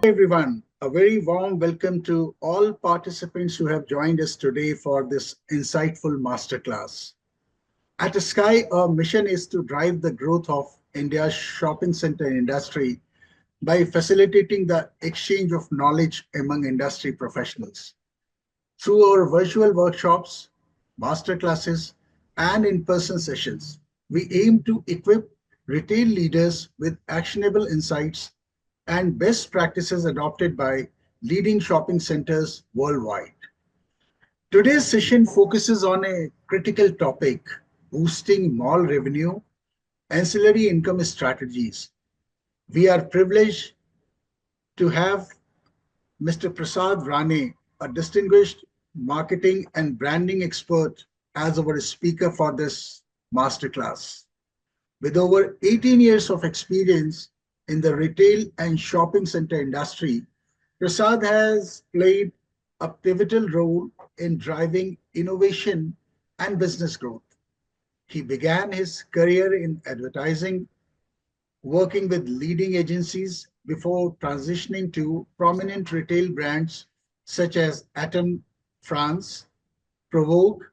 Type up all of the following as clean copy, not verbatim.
Everyone, a very warm welcome to all participants who have joined us today for this insightful masterclass. At SCAI, our mission is to drive the growth of India's shopping center industry by facilitating the exchange of knowledge among industry professionals. Through our virtual workshops, masterclasses, and in-person sessions, we aim to equip retail leaders with actionable insights and best practices adopted by leading shopping centers worldwide. Today's session focuses on a critical topic: boosting mall revenue, ancillary income strategies. We are privileged to have Mr. Prasad Rane, a distinguished marketing and branding expert, as our speaker for this masterclass. With over 18 years of experience in the retail and shopping center industry, Prasad has played a pivotal role in driving innovation and business growth. He began his career in advertising, working with leading agencies before transitioning to prominent retail brands such as Atom France, Provoke,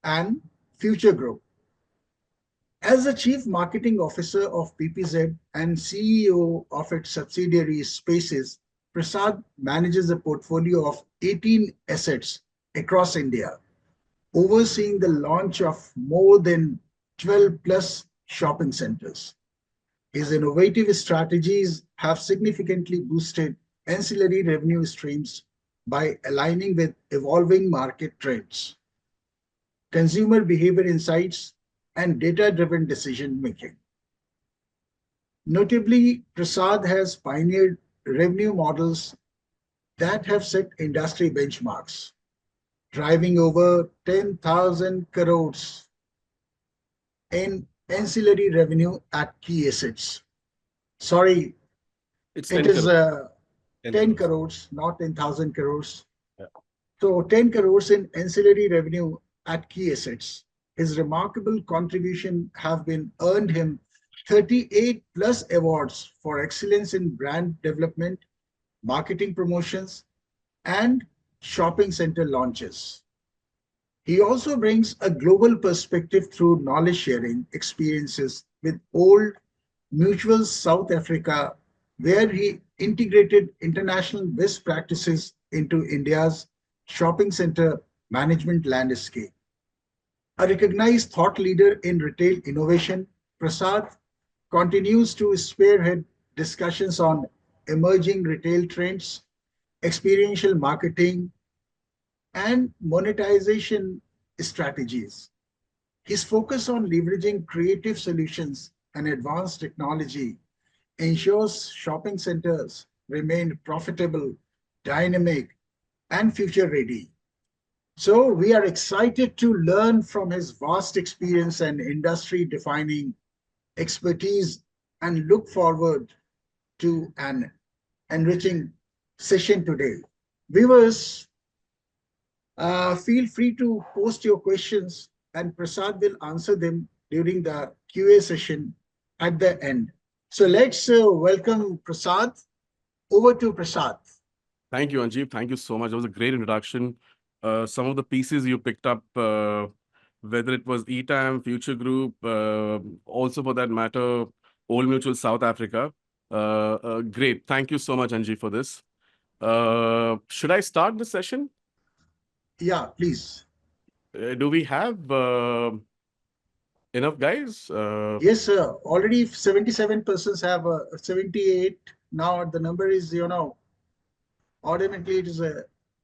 and Future Group. As the Chief Marketing Officer of PPZ and CEO of its subsidiary Spaces, Prasad manages a portfolio of 18 assets across India, overseeing the launch of more than 12 plus shopping centers. His innovative strategies have significantly boosted ancillary revenue streams by aligning with evolving market trends, consumer behavior insights, and data-driven decision-making. Notably, Prasad has pioneered revenue models that have set industry benchmarks, driving over 10,000 crores in ancillary revenue at key assets. Sorry, It's it 10 is crores. 10 crores, not 10,000 crores. Yeah. So 10 crores in ancillary revenue at key assets. His remarkable contribution have been earned him 38 plus awards for excellence in brand development, marketing promotions, and shopping center launches. He also brings a global perspective through knowledge sharing experiences with Old Mutual South Africa, where he integrated international best practices into India's shopping center management landscape. A recognized thought leader in retail innovation, Prasad continues to spearhead discussions on emerging retail trends, experiential marketing, and monetization strategies. His focus on leveraging creative solutions and advanced technology ensures shopping centers remain profitable, dynamic, and future ready. So, we are excited to learn from his vast experience and industry defining expertise and look forward to an enriching session today. Viewers, feel free to post your questions and Prasad will answer them during the QA session at the end. So let's welcome Prasad. Over to Prasad. Thank you, Anjeev. Thank you so much. That was a great introduction. Some of the pieces you picked up, whether it was ETAM, Future Group, also for that matter, Old Mutual South Africa. Great. Thank you so much, Anjeev, for this. Should I start the session? Yeah, please. Do we have enough guys? Yes, sir. Already 77 persons have 78. Now the number is, automatically it is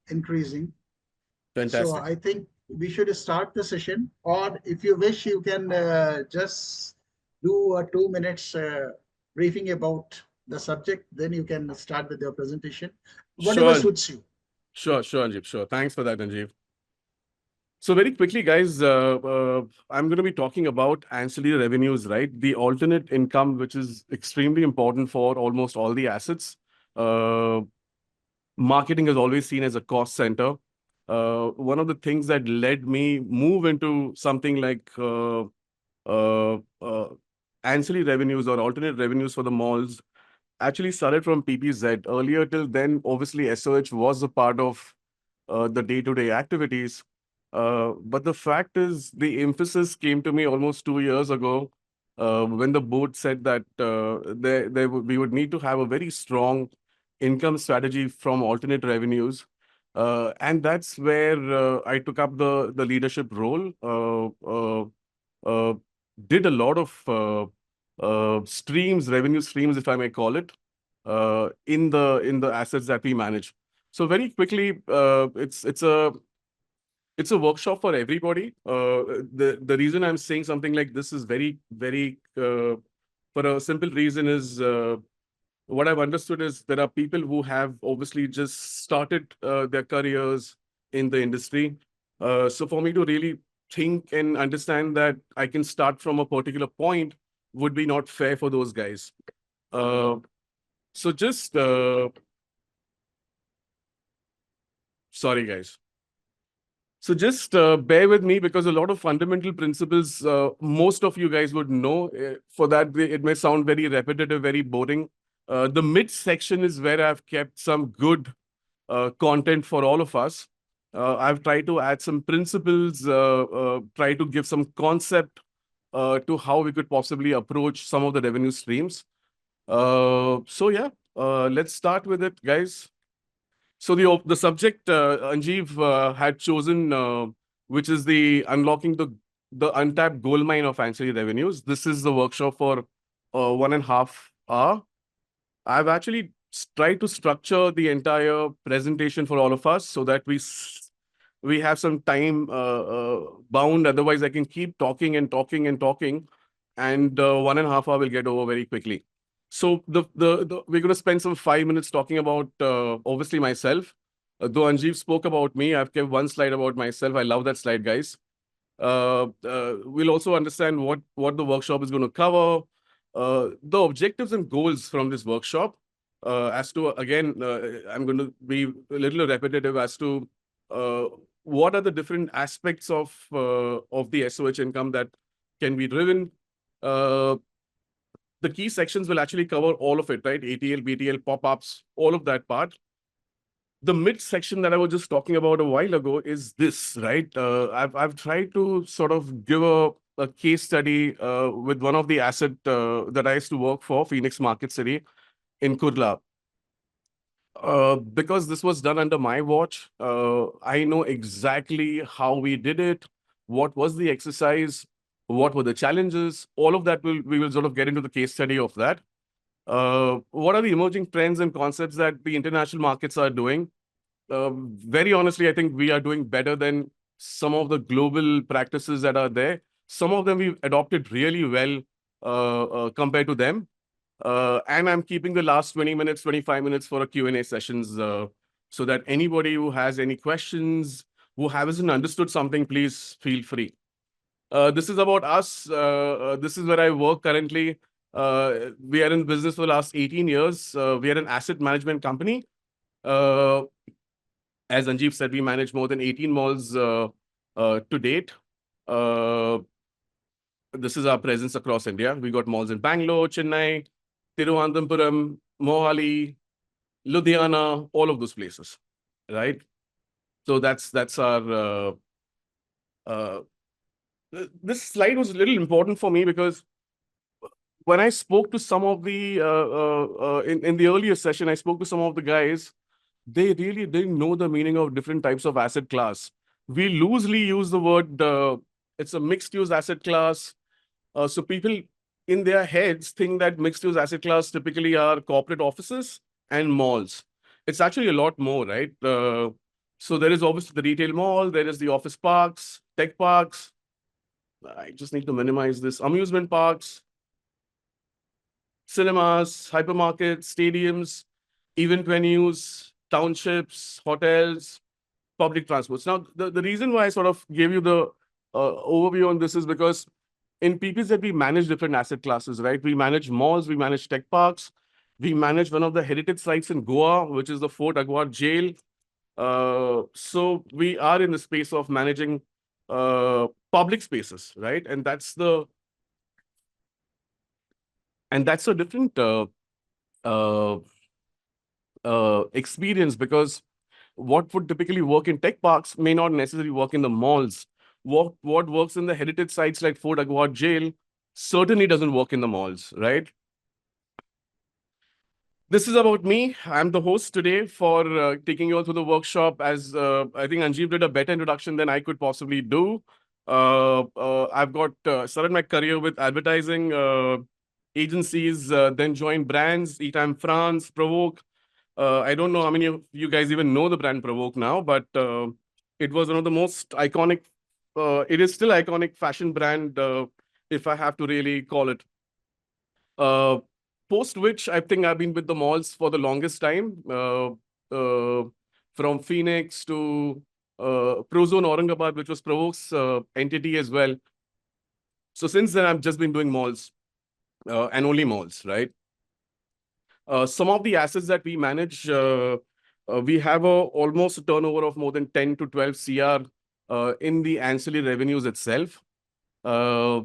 increasing. So Fantastic. I think we should start the session, or if you wish, you can just do a 2 minutes briefing about the subject. Then you can start with your presentation. Whatever Sure, suits you. sure, Anjeev. Sure. Thanks for that, Anjeev. So very quickly, guys, I'm going to be talking about ancillary revenues, right? The alternate income, which is extremely important for almost all the assets. Marketing is always seen as a cost center. One of the things that led me move into something like uh, uh, ancillary revenues or alternate revenues for the malls actually started from PPZ. Earlier till then, obviously, SOH was a part of the day-to-day activities. But the fact is, the emphasis came to me almost 2 years ago when the board said that we would need to have a very strong income strategy from alternate revenues. And that's where I took up the leadership role, uh, did a lot of streams, revenue streams, if I may call it, in the assets that we manage. So very quickly, it's a workshop for everybody. The reason I'm saying something like this is very for a simple reason is what I've understood is there are people who have obviously just started their careers in the industry. So for me to really think and understand that I can start from a particular point would be not fair for those guys. Uh, so just sorry, guys. So just bear with me because a lot of fundamental principles most of you guys would know. For that, it may sound very repetitive, very boring. The mid section is where I've kept some good content for all of us. I've tried to add some principles, try to give some concept to how we could possibly approach some of the revenue streams. So yeah, let's start with it, guys. So the subject Anjeev had chosen, which is the unlocking the untapped gold mine of ancillary revenues. This is the workshop for 1.5 hours. I've actually tried to structure the entire presentation for all of us so that we have some time bound. Otherwise, I can keep talking and talking and talking, and 1.5 hours will get over very quickly. So we're going to spend some 5 minutes talking about obviously myself. Though Anjeev spoke about me, I've kept one slide about myself. I love that slide, guys. We'll also understand what the workshop is going to cover, the objectives and goals from this workshop. As to again, I'm going to be a little repetitive as to uh, what are the different aspects of the SOH income that can be driven. Uh, the key sections will actually cover all of it, right? ATL, BTL, pop-ups, all of that part. The mid section that I was just talking about a while ago is this, right? I've tried to sort of give a case study with one of the asset that I used to work for, Phoenix Market City in Kurla. Because this was done under my watch, I know exactly how we did it, what was the exercise, what were the challenges. All of that we will sort of get into the case study of that. What are the emerging trends and concepts that the international markets are doing? Very honestly, I think we are doing better than some of the global practices that are there. Some of them we've adopted really well compared to them. And I'm keeping the last 20 minutes, 25 minutes for a Q&A sessions so that anybody who has any questions, who hasn't understood something, please feel free. This is about us. This is where I work currently. We are in business for the last 18 years. We are an asset management company. As Anjeev said, we manage more than 18 malls to date. This is our presence across India. We got malls in Bangalore, Chennai, Thiruvananthapuram, Mohali, Ludhiana, all of those places, right? So that's our. Uh, this slide was a little important for me because when I spoke to some of the in the earlier session, I spoke to some of the guys. They really didn't know the meaning of different types of asset class. We loosely use the word. It's a mixed-use asset class. So people in their heads think that mixed-use asset class typically are corporate offices and malls. It's actually a lot more, right? So there is obviously the retail mall. There is the office parks, tech parks. I just need to minimize this. Amusement parks, cinemas, hypermarkets, stadiums, event venues, townships, hotels, public transports. Now, the reason why I sort of gave you the overview on this is because in PPZ, we manage different asset classes, right? We manage malls, we manage tech parks, we manage one of the heritage sites in Goa, which is the Fort Aguad Jail. So we are in the space of managing public spaces, right? And that's a different uh, experience, because what would typically work in tech parks may not necessarily work in the malls. What works in the heritage sites like Fort Aguad Jail certainly doesn't work in the malls, right? This is about me. I'm the host today for taking you all through the workshop. As I think Anjeev did a better introduction than I could possibly do. I've got started my career with advertising agencies, then joined brands, Etam France, Provoke. I don't know how many of you guys even know the brand Provoke now, but it was one of the most iconic. It is still iconic fashion brand, if I have to really call it. Uh, Post which I think I've been with the malls for the longest time, from Phoenix to Prozone Aurangabad, which was Provoke's entity as well. So since then, I've just been doing malls and only malls, right? Some of the assets that we manage, we have almost a turnover of more than 10 to 12 CR in the ancillary revenues itself. Uh,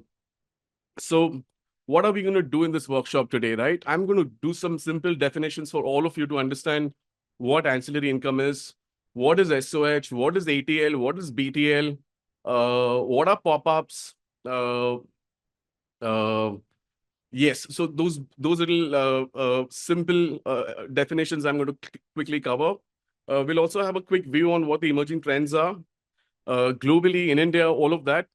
So, what are we going to do in this workshop today, right? I'm going to do some simple definitions for all of you to understand what ancillary income is, what is SOH, what is ATL, what is BTL, what are pop-ups. Uh, uh, yes, so those little simple definitions I'm going to quickly cover. We'll also have a quick view on what the emerging trends are globally, in India, all of that.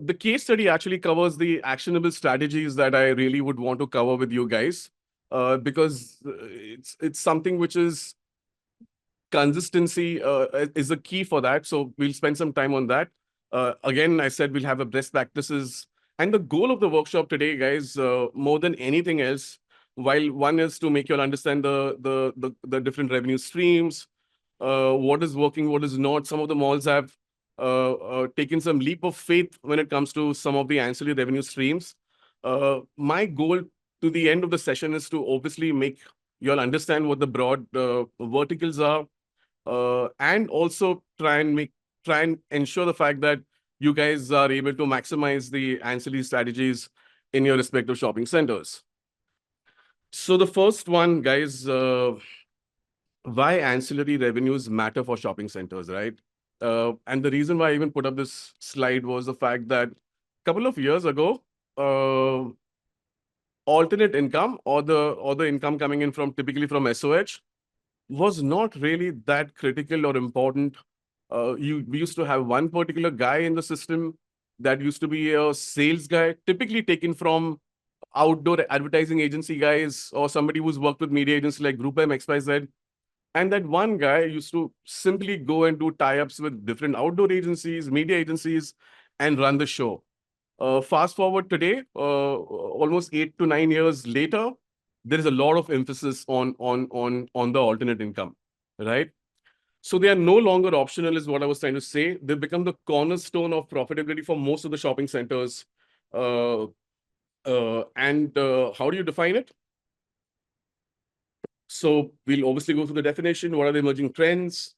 The case study actually covers the actionable strategies that I really would want to cover with you guys, because it's something which is consistency is the key for that. So we'll spend some time on that. Again, I said we'll have a best practices, and the goal of the workshop today, guys, more than anything else, while one is to make you all understand the different revenue streams, what is working, what is not. Some of the malls have taken some leap of faith when it comes to some of the ancillary revenue streams. My goal to the end of the session is to obviously make you all understand what the broad verticals are, and also try and ensure the fact that you guys are able to maximize the ancillary strategies in your respective shopping centers. So the first one, guys, why ancillary revenues matter for shopping centers, right? And the reason why I even put up this slide was the fact that a couple of years ago, uh, alternate income, or the income coming in from typically from SOH, was not really that critical or important. We used to have one particular guy in the system that used to be a sales guy, typically taken from outdoor advertising agency guys or somebody who's worked with media agencies like Group M, XYZ. And that one guy used to simply go and do tie-ups with different outdoor agencies, media agencies, and run the show. Fast forward today, almost 8 to 9 years later, there is a lot of emphasis on the alternate income, right? So they are no longer optional, is what I was trying to say. They become the cornerstone of profitability for most of the shopping centers. Uh, and How do you define it? So we'll obviously go through the definition. What are the emerging trends?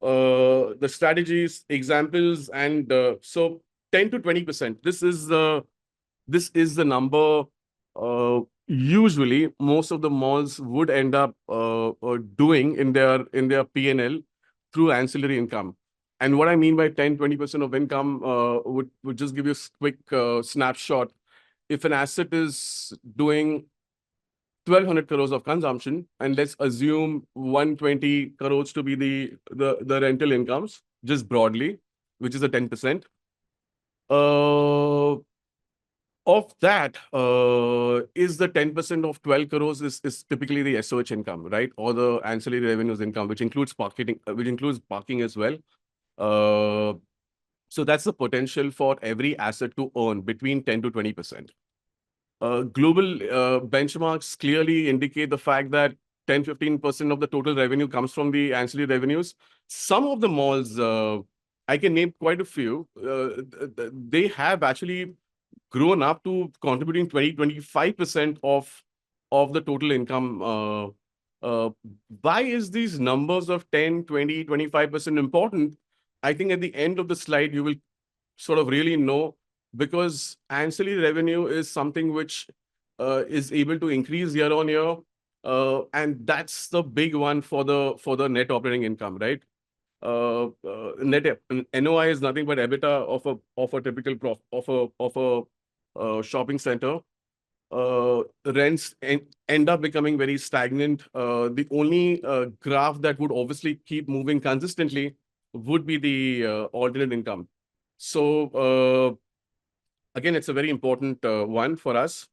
The strategies, examples, and so 10 to 20%. This is the number. Usually, most of the malls would end up doing in their P&L through ancillary income. And what I mean by 10-20% of income would just give you a quick snapshot. If an asset is doing 1,200 crores of consumption, and let's assume 120 crores to be the rental incomes, just broadly, which is a 10%. Uh, of that, is the 10% of 12 crores is typically the SOH income, right? Or the ancillary revenues income, which includes parking as well. Uh, so that's the potential for every asset to earn between 10 to 20%. Global benchmarks clearly indicate the fact that 10-15% of the total revenue comes from the ancillary revenues. Some of the malls, I can name quite a few, they have actually grown up to contributing 20-25% of the total income. Uh, why is these numbers of 10, 20, 25% important? I think at the end of the slide, you will sort of really know, because ancillary revenue is something which is able to increase year on year. And that's the big one for the net operating income, right? NOI is nothing but EBITDA of a typical shopping center. Rents end up becoming very stagnant. The only graph that would obviously keep moving consistently would be the alternate income. So again, it's a very important one for us.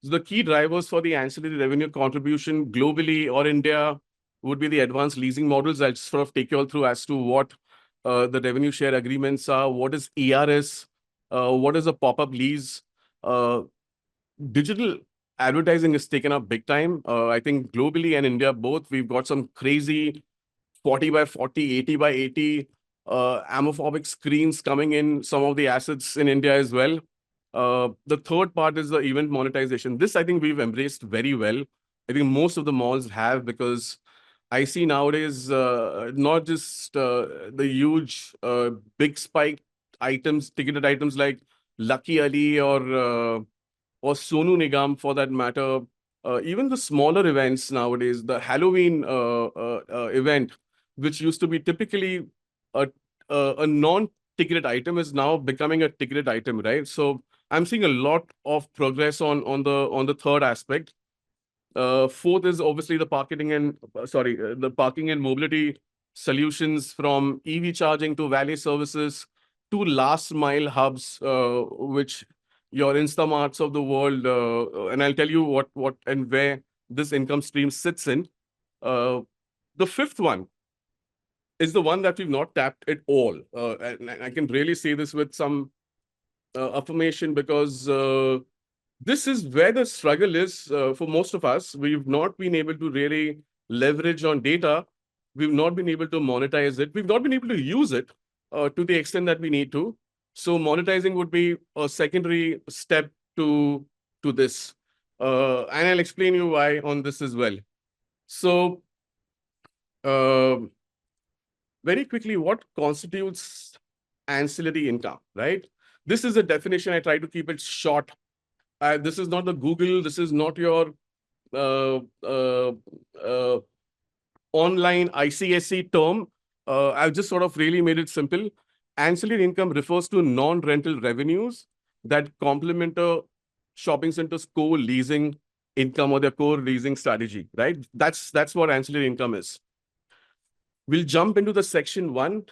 So the key drivers for the ancillary revenue contribution globally or India would be the advanced leasing models. I'll sort of take you all through as to what the revenue share agreements are, what is ERS, what is a pop-up lease. Uh, Digital advertising is taken up big time. I think globally and India both, we've got some crazy 40 by 40, 80 by 80 amorphic screens coming in some of the assets in India as well. The third part is the event monetization. This I think we've embraced very well. I think most of the malls have, because I see nowadays not just the huge big spike items, ticketed items like Lucky Ali or Sonu Nigam for that matter. Even the smaller events nowadays, the Halloween event, which used to be typically a, a non-ticketed item, is now becoming a ticketed item, right? So I'm seeing a lot of progress on the third aspect. Fourth is obviously the parking and mobility solutions, from EV charging to valet services to last mile hubs, which your Instamarts of the world, and I'll tell you what and where this income stream sits in. Uh, the fifth one is the one that we've not tapped at all, and I can really say this with some affirmation, because this is where the struggle is for most of us. We've not been able to really leverage on data. We've not been able to monetize it. We've not been able to use it to the extent that we need to. So monetizing would be a secondary step to this. And I'll explain you why on this as well. So um very quickly, what constitutes ancillary income, right? This is a definition. I try to keep it short. This is not the Google. This is not your uh, uh, uh, online ICSE term. I've just sort of really made it simple. Ancillary income refers to non-rental revenues that complement a shopping center's core leasing income or their core leasing strategy, right? That's what ancillary income is. We'll jump into the section one,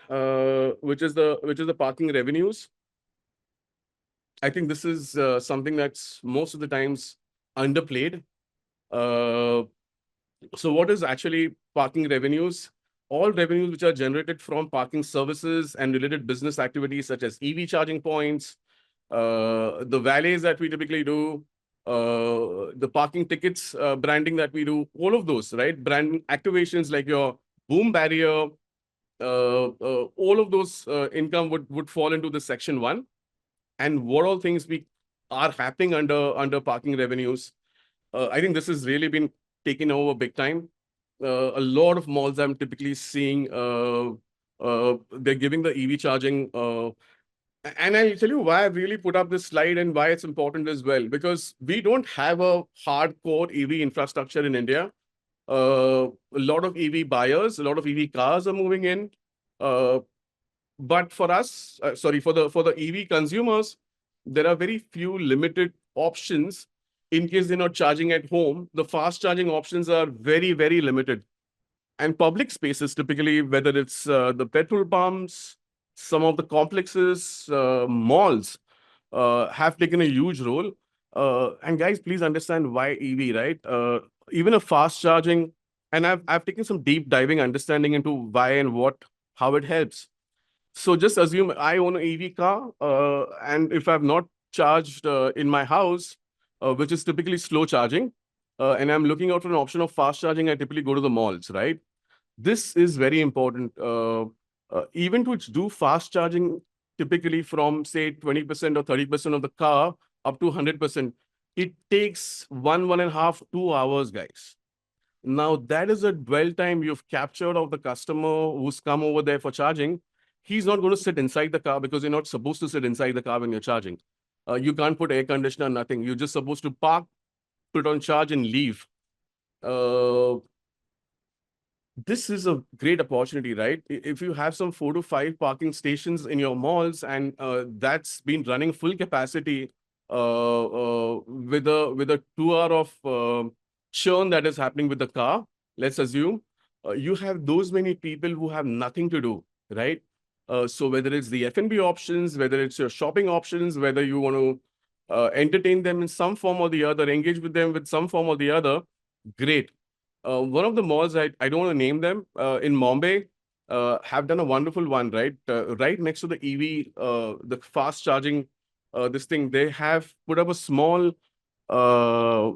which is the parking revenues. I think this is something that's most of the times underplayed. Uh, so what is actually parking revenues? All revenues which are generated from parking services and related business activities such as EV charging points, the valets that we typically do, the parking tickets branding that we do, all of those, right? Brand activations like your boom barrier, all of those income would fall into the section one. And what all things we are happening under parking revenues. I think this has really been taken over big time. A lot of malls I'm typically seeing, they're giving the EV charging. And I'll tell you why I've really put up this slide and why it's important as well, because we don't have a hardcore EV infrastructure in India. A lot of EV buyers, a lot of EV cars are moving in. Uh, but for us, for the EV consumers, there are very few limited options in case they're not charging at home. The fast charging options are very, very limited. And public spaces, typically, whether it's the petrol pumps, some of the complexes, malls, have taken a huge role. And guys, please understand why EV, right? Even a fast charging, and I've taken some deep diving understanding into why and how it helps. So just assume I own an EV car, and if I've not charged in my house, which is typically slow charging, and I'm looking out for an option of fast charging, I typically go to the malls, right? This is very important. Even to do fast charging, typically from say 20% or 30% of the car up to 100%, it takes 1.5, 2 hours, guys. Now, that is a dwell time you've captured of the customer who's come over there for charging. He's not going to sit inside the car, because you're not supposed to sit inside the car when you're charging. You can't put air conditioner, nothing. You're just supposed to park, put on charge, and leave. uh, this is a great opportunity, right? If you have some 4 to 5 parking stations in your malls and that's been running full capacity with a 2 hour of churn that is happening with the car, let's assume you have those many people who have nothing to do, right? So whether it's the F&B options, whether it's your shopping options, whether you want to entertain them in some form or the other, engage with them with some form or the other, great. One of the malls, I don't want to name them, in Mumbai, have done a wonderful one, right? Right next to the EV, the fast charging, this thing, they have put up a small, I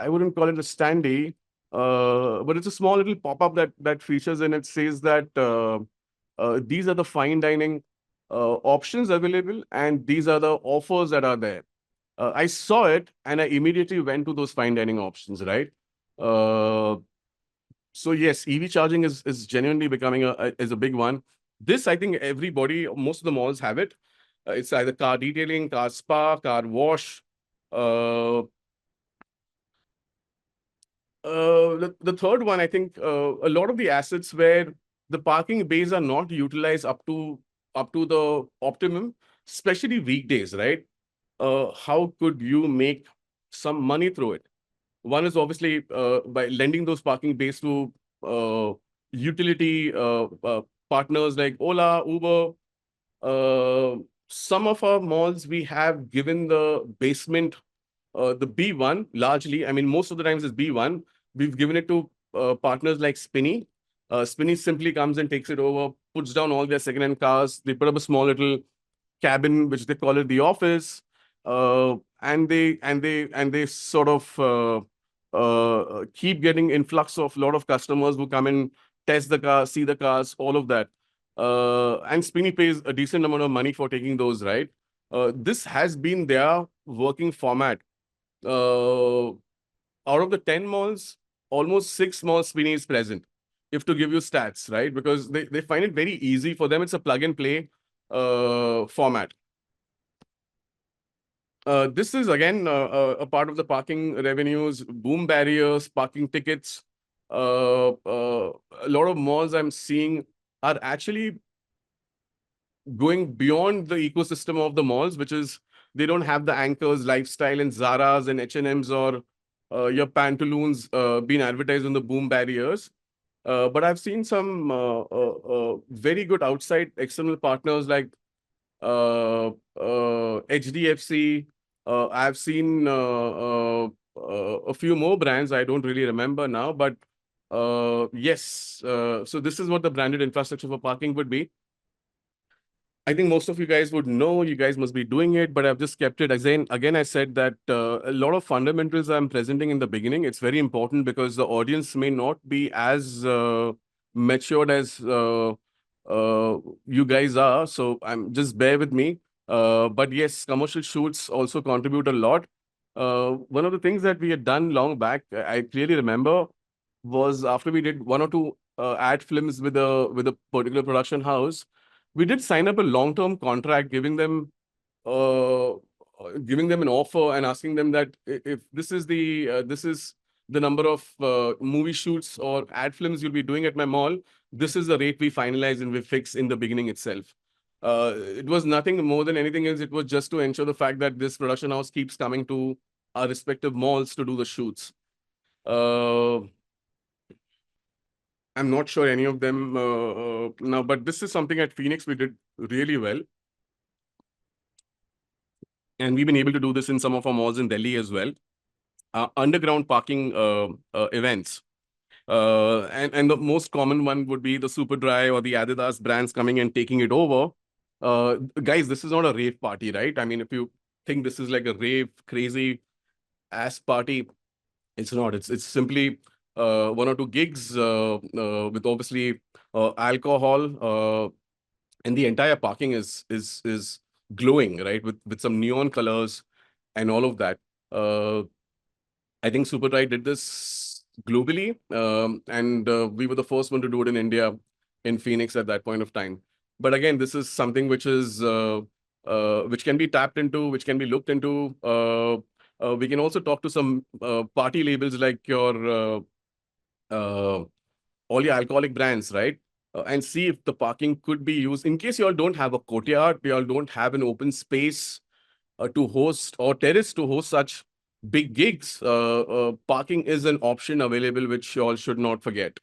wouldn't call it a standee, but it's a small little pop-up that features and it says that these are the fine dining options available and these are the offers that are there. I saw it and I immediately went to those fine dining options, right? Uh, so yes, EV charging is genuinely becoming is a big one. This I think everybody, most of the malls have it. It's either car detailing, car spa, car wash. Uh, the third one, I think, a lot of the assets where the parking bays are not utilized up to the optimum, especially weekdays, right? How could you make some money through it? One is obviously by lending those parking bays to utility partners like Ola, Uber. Uh, some of our malls, we have given the basement, the B1 largely. I mean, most of the times it's B1. We've given it to partners like Spinny. Spinny simply comes and takes it over, puts down all their second-hand cars. They put up a small little cabin, which they call it the office, and they sort of keep getting influx of a lot of customers who come and test the car, see the cars, all of that. And Spinny pays a decent amount of money for taking those, right? This has been their working format. Out of the 10 malls, almost 6 malls Spinny is present. If to give you stats, right? Because they find it very easy for them. It's a plug and play format. This is again a part of the parking revenues, boom barriers, parking tickets. A lot of malls I'm seeing are actually going beyond the ecosystem of the malls, which is they don't have the anchors, lifestyle, and Zara's and H&M's or your pantaloons being advertised on the boom barriers. But I've seen some very good outside external partners like HDFC. I've seen a few more brands. I don't really remember now, but yes. So this is what the branded infrastructure for parking would be. I think most of you guys would know, you guys must be doing it, but I've just kept it. Again, I said that a lot of fundamentals I'm presenting in the beginning. It's very important because the audience may not be as matured as you guys are. So I'm just bear with me. But yes, commercial shoots also contribute a lot. One of the things that we had done long back, I clearly remember, was after we did 1 or 2 ad films with a particular production house, we did sign up a long-term contract, uh, giving them an offer and asking them that if this is the number of movie shoots or ad films you'll be doing at my mall, this is the rate we finalize and we fix in the beginning itself. It was nothing more than anything else. It was just to ensure the fact that this production house keeps coming to our respective malls to do the shoots. Uh, I'm not sure any of them now, but this is something at Phoenix we did really well. And we've been able to do this in some of our malls in Delhi as well. Underground parking events. And the most common one would be the Superdry or the Adidas brands coming and taking it over. Guys, this is not a rave party, right? I mean, if you think this is like a rave, crazy ass party, it's not. It's simply 1 or 2 gigs with obviously alcohol, and the entire parking is glowing, right, with some neon colors and all of that. I think Superdry did this globally, and we were the first one to do it in India, in Phoenix at that point of time. But again, this is something which can be tapped into, which can be looked into. We can also talk to some party labels like uh, all your alcoholic brands, right? And see if the parking could be used in case you all don't have a courtyard, you all don't have an open space to host or terrace to host such big gigs. Parking is an option available, which you all should not forget.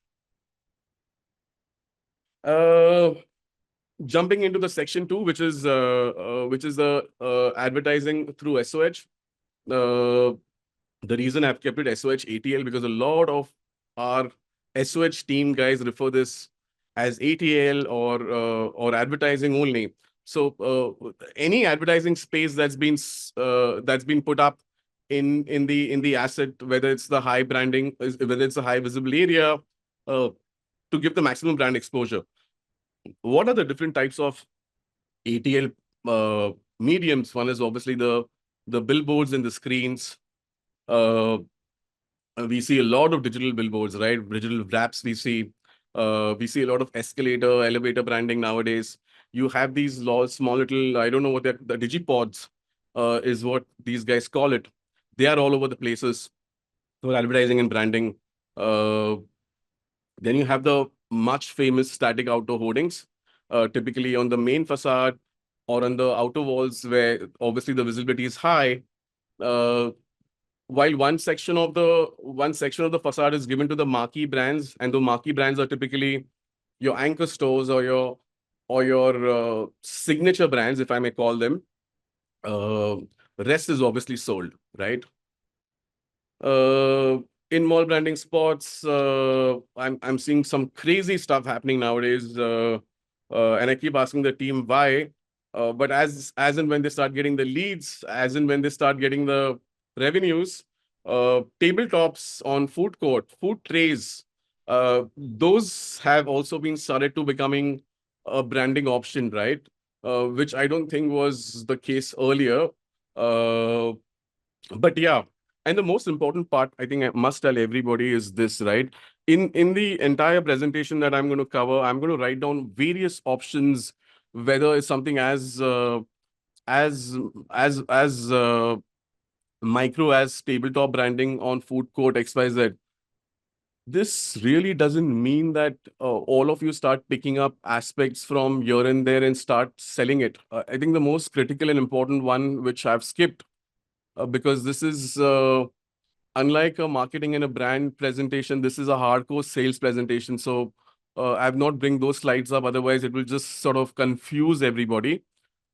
Uh, Jumping into the section two, which is the advertising through SOH. Uh, the reason I've kept it SOH ATL because a lot of our SOH team guys refer this as ATL or advertising only. So any advertising space that's been put up in the asset, whether it's the high branding, whether it's a high visible area, uh, to give the maximum brand exposure. What are the different types of ATL mediums? One is obviously the billboards and the screens. Uh, we see a lot of digital billboards, right? Digital wraps. We see a lot of escalator, elevator branding nowadays. You have these small little, I don't know what the digipods is what these guys call it. They are all over the places for advertising and branding. Uh, then you have the much famous static outdoor hoardings, typically on the main facade or on the outer walls where obviously the visibility is high. Uh, while one section of the facade is given to the marquee brands, and the marquee brands are typically your anchor stores or your signature brands, if I may call them. Uh, Rest is obviously sold, right? Uh, in mall branding spots, I'm seeing some crazy stuff happening nowadays, and I keep asking the team why. But as and when they start getting the leads, as and when they start getting the revenues, tabletops on food court, food trays, those have also been started to becoming a branding option, right? Which I don't think was the case earlier. Uh, but yeah, and the most important part I think I must tell everybody is this, right? In the entire presentation that I'm going to cover, I'm going to write down various options, whether it's something as as micro as tabletop branding on food court XYZ. This really doesn't mean that all of you start picking up aspects from here and there and start selling it. I think the most critical and important one, which I've skipped, because this is unlike a marketing and a brand presentation, this is a hardcore sales presentation. So I've not bring those slides up, otherwise it will just sort of confuse everybody.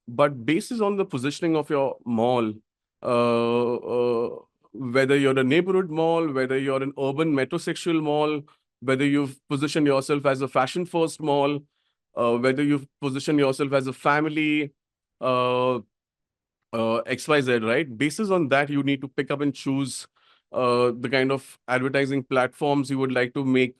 But basis on the positioning of your mall, whether you're a neighborhood mall, whether you're an urban metrosexual mall, whether you've positioned yourself as a fashion first mall, whether you've positioned yourself as a family, uh, XYZ, right? Basis on that, you need to pick up and choose the kind of advertising platforms you would like to make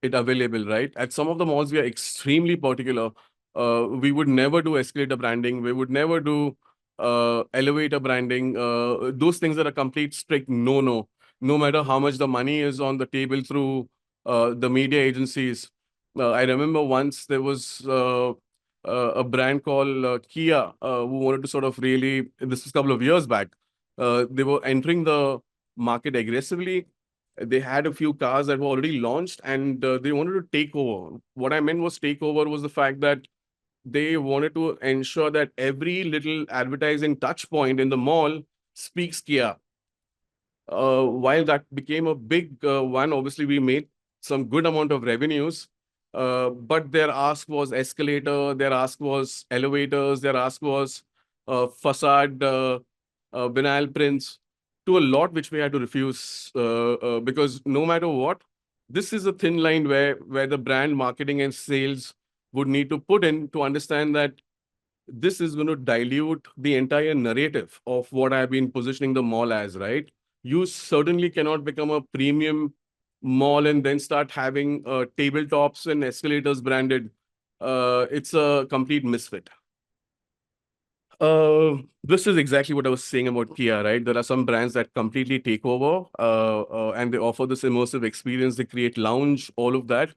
it available, right? At some of the malls, we are extremely particular. We would never do escalator branding. We would never do elevator branding. Those things are a complete strict no-no, no matter how much the money is on the table through the media agencies. I remember once there was a brand called Kia, who wanted to sort of really, this was a couple of years back, they were entering the market aggressively. They had a few cars that were already launched and they wanted to take over. What I meant was take over was the fact that they wanted to ensure that every little advertising touch point in the mall speaks Kia. While that became a big one, obviously we made some good amount of revenues. But their ask was escalator, their ask was elevators, their ask was facade vinyl prints, to a lot which we had to refuse because no matter what, this is a thin line where the brand marketing and sales would need to put in to understand that this is going to dilute the entire narrative of what I've been positioning the mall as, right? You certainly cannot become a premium mall and then start having tabletops and escalators branded. It's a complete misfit. This is exactly what I was saying about Kia, right? There are some brands that completely take over and they offer this immersive experience. They create lounge, all of that.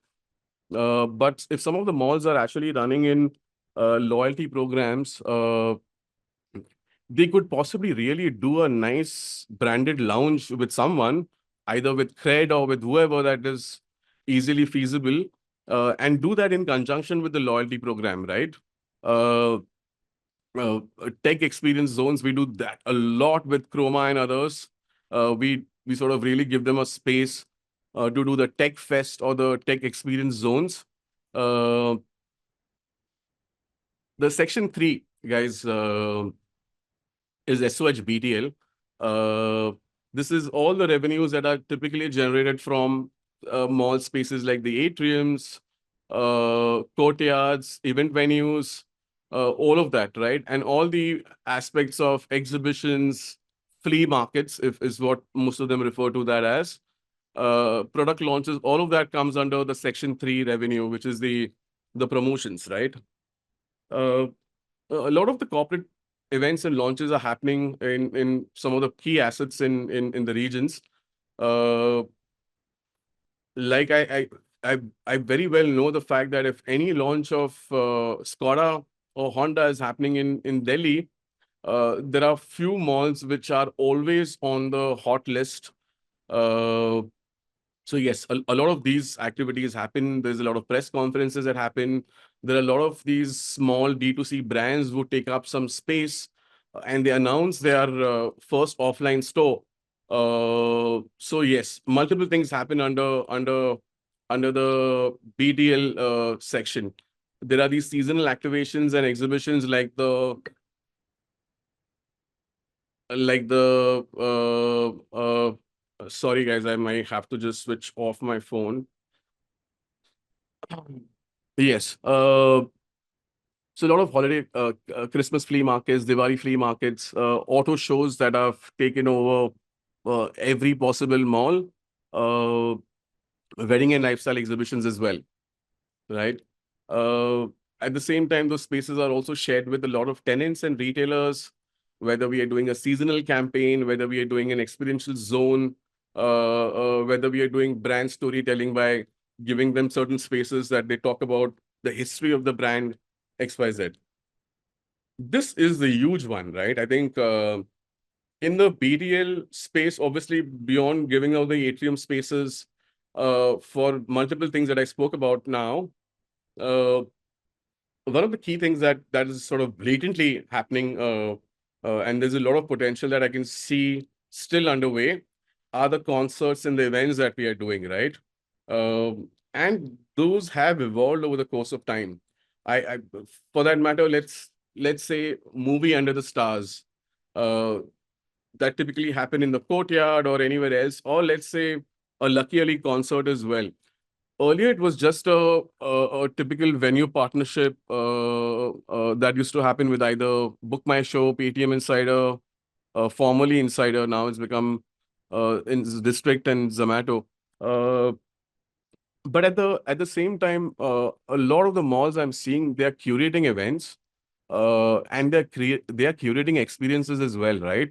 But if some of the malls are actually running in loyalty programs, they could possibly really do a nice branded lounge with someone, either with Cred or with whoever that is easily feasible, and do that in conjunction with the loyalty program, right? Uh, Tech experience zones, we do that a lot with Chroma and others. We sort of really give them a space to do the tech fest or the tech experience zones. Uh, the section 3, guys, is SOH Uh, this is all the revenues that are typically generated from mall spaces like the atriums, courtyards, event venues, all of that, right? And all the aspects of exhibitions, flea markets, if is what most of them refer to that as. Product launches, all of that comes under the Section 3 revenue, which is the promotions, right? Uh, a lot of the corporate events and launches are happening in some of the key assets in the regions. Uh, like I very well know the fact that if any launch of Skoda or Honda is happening in Delhi, there are few malls which are always on the hot list. Uh, So yes, a lot of these activities happen. There's a lot of press conferences that happen. There are a lot of these small D2C brands who take up some space and they announce their first offline store. So yes, multiple things happen under the BDL section. There are these seasonal activations and exhibitions like the sorry guys, I might have to just switch off my phone. Yes. So a lot of holiday, Christmas flea markets, Diwali flea markets, auto shows that have taken over every possible mall, uh, wedding and lifestyle exhibitions as well, right? Uh, at the same time, those spaces are also shared with a lot of tenants and retailers, whether we are doing a seasonal campaign, whether we are doing an experiential zone, whether we are doing brand storytelling by giving them certain spaces that they talk about the history of the brand XYZ. This is the huge one, right? I think in the BDL space, obviously, beyond giving out the atrium spaces for multiple things that I spoke about now, uh, one of the key things that is sort of blatantly happening, and there's a lot of potential that I can see still underway, are the concerts and the events that we are doing, right? And those have evolved over the course of time. I for that matter, let's say movie Under the Stars, uh, that typically happen in the courtyard or anywhere else, or let's say a Lucky Ali concert as well. Earlier, it was just a typical venue partnership that used to happen with either Book My Show, Paytm Insider, formerly Insider. Now it's become in District and Zomato. Uh, but at the same time, a lot of the malls I'm seeing, they're curating events, and they are curating experiences as well, right?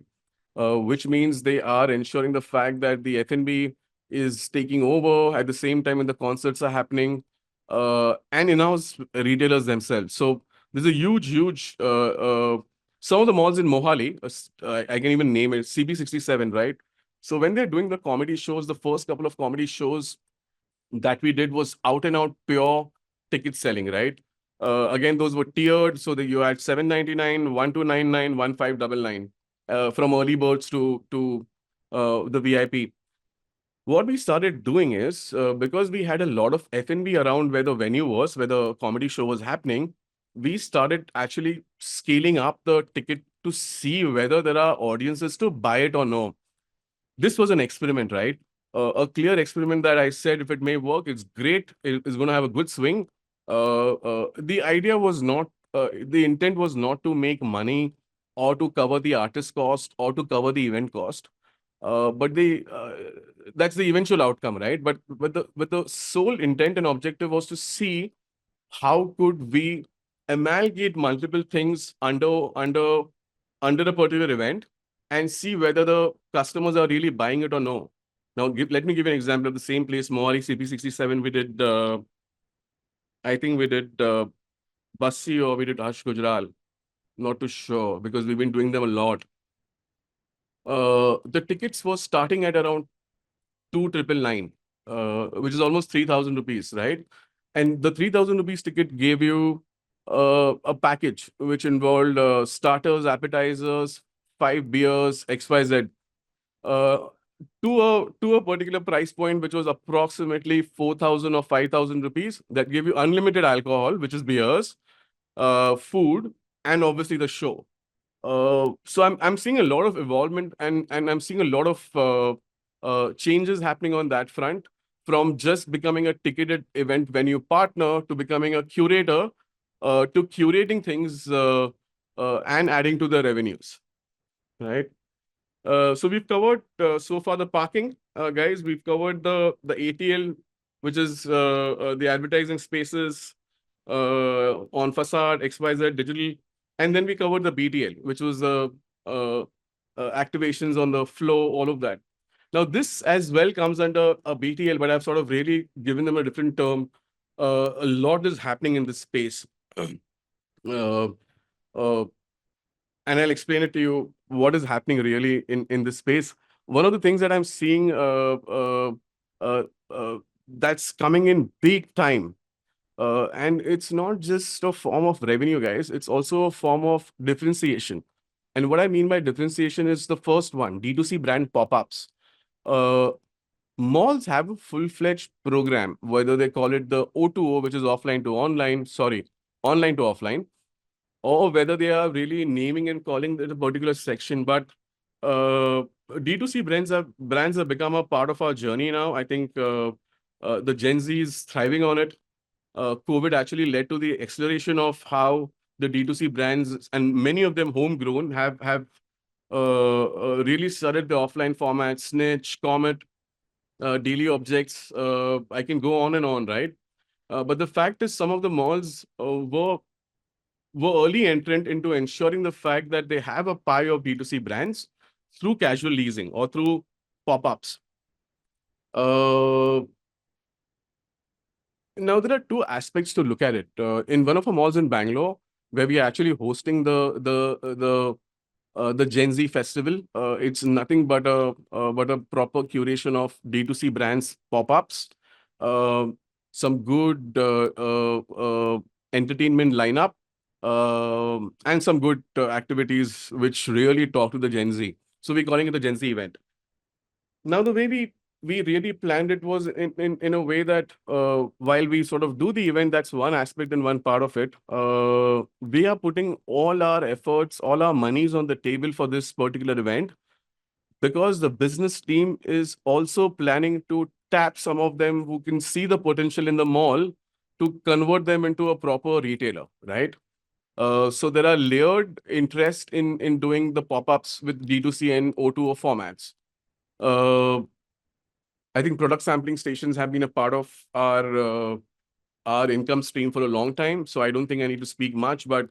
Which means they are ensuring the fact that the F&B is taking over at the same time when the concerts are happening, and in-house retailers themselves. So there's a huge. Some of the malls in Mohali, I can even name it, CB67, right? So when they're doing the comedy shows, the first couple of comedy shows that we did was out and out pure ticket selling, right? Again, those were tiered, so that you had 799, 1299, 1599, from early birds to the VIP. What we started doing is because we had a lot of F&B around where the venue was, where the comedy show was happening, we started actually scaling up the ticket to see whether there are audiences to buy it or no. This was an experiment, right? A clear experiment that I said, if it may work, it's great. It's going to have a good swing. The idea was not, the intent was not to make money or to cover the artist cost or to cover the event cost. But that's the eventual outcome, right? But the sole intent and objective was to see how could we amalgamate multiple things under a particular event and see whether the customers are really buying it or no. Now, let me give you an example of the same place, Mohali CP67. We did, I think we did Bassi or we did Hush Gujral. not too sure because we've been doing them a lot. The tickets were starting at around 2,999, which is almost 3,000 rupees, right? And the 3,000 rupees ticket gave you a package which involved starters, appetizers, 5 beers, XYZ, uh, to a particular price point, which was approximately 4,000 or 5,000 rupees. That gave you unlimited alcohol, which is beers, food, and obviously the show. So I'm seeing a lot of evolvement, and I'm seeing a lot of changes happening on that front, from just becoming a ticketed event venue partner to becoming a curator, to curating things and adding to the revenues, right? So we've covered so far the parking, guys. We've covered the ATL, which is the advertising spaces on facade, XYZ digital, and then we covered the BTL, which was the uh, activations on the flow, all of that. Now this as well comes under a BTL, but I've sort of really given them a different term. A lot is happening in this space. uh, uh, and I'll explain it to you what is happening really in this space. One of the things that I'm seeing uh, uh, that's coming in big time, and it's not just a form of revenue, guys. It's also a form of differentiation. And what I mean by differentiation is the first one, D2C brand pop-ups. Uh, Malls have a full-fledged program, whether they call it the O2O, which is offline to online, sorry, online to offline, or whether they are really naming and calling it a particular section. But uh, D2C brands have become a part of our journey now. I think the Gen Z is thriving on it. COVID actually led to the acceleration of how the D2C brands, and many of them homegrown, have really started the offline format, Snitch, Comet, Daily Objects. I can go on and on, right? But the fact is, some of the malls were early entrant into ensuring the fact that they have a pie of D2C brands through casual leasing or through pop-ups. Uh, Now there are two aspects to look at it. In one of our malls in Bangalore, where we are actually hosting the Gen Z festival, it's nothing but a proper curation of D2C brands pop-ups, uh, some good entertainment lineup, and some good activities which really talk to the Gen Z. So we're calling it the Gen Z event. Now, the way we really planned it was in a way that while we sort of do the event, that's one aspect and one part of it. We are putting all our efforts, all our monies on the table for this particular event, because the business team is also planning to tap some of them who can see the potential in the mall to convert them into a proper retailer, right? So there are layered interest in doing the pop-ups with D2C and O2O formats. Uh, I think product sampling stations have been a part of our income stream for a long time. So I don't think I need to speak much, but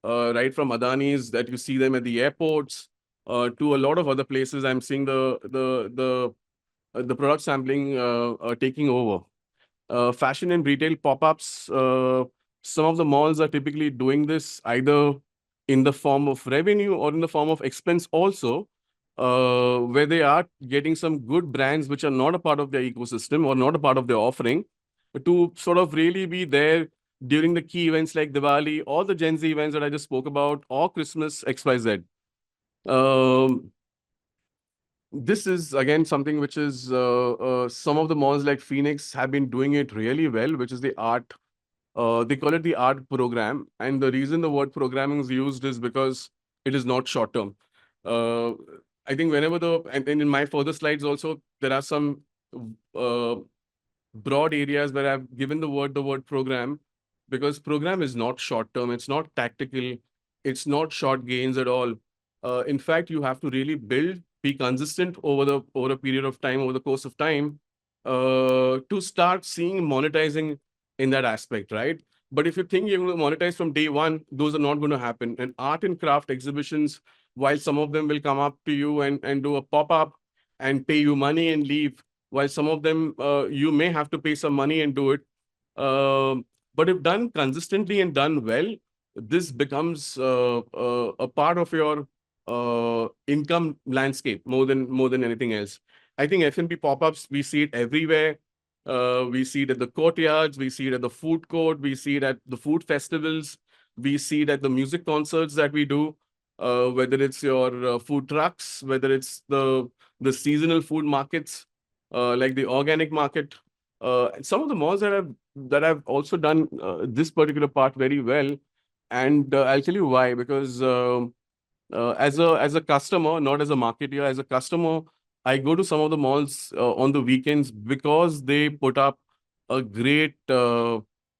right from Adani's that you see them at the airports, to a lot of other places, I'm seeing the product sampling taking over. Fashion and retail pop-ups, some of the malls are typically doing this either in the form of revenue or in the form of expense also, where they are getting some good brands which are not a part of their ecosystem or not a part of their offering, to sort of really be there during the key events like Diwali or the Gen Z events that I just spoke about, or Christmas XYZ. Um, this is again something which is some of the malls like Phoenix have been doing it really well, which is the art. They call it the art program, and the reason the word programming is used is because it is not short term. Uh, I think whenever and in my further slides also there are some uh, broad areas where I've given the word program, because program is not short term, it's not tactical, it's not short gains at all. In fact, you have to really build, be consistent over a period of time, over the course of time, to start seeing monetizing in that aspect, right? But if you think you're going to monetize from day one, those are not going to happen. And art and craft exhibitions, while some of them will come up to you and do a pop-up and pay you money and leave, while some of them you may have to pay some money and do it. Um, but if done consistently and done well, this becomes a part of your income landscape more than anything else. I think F&B pop-ups, we see it everywhere. We see it at the courtyards, we see it at the food court, we see it at the food festivals, we see it at the music concerts that we do. Whether it's your food trucks, whether it's the seasonal food markets, like the organic market. Some of the malls that I've also done this particular part very well, and I'll tell you why. Because as a customer, not as a marketer, as a customer, I go to some of the malls on the weekends because they put up a great curated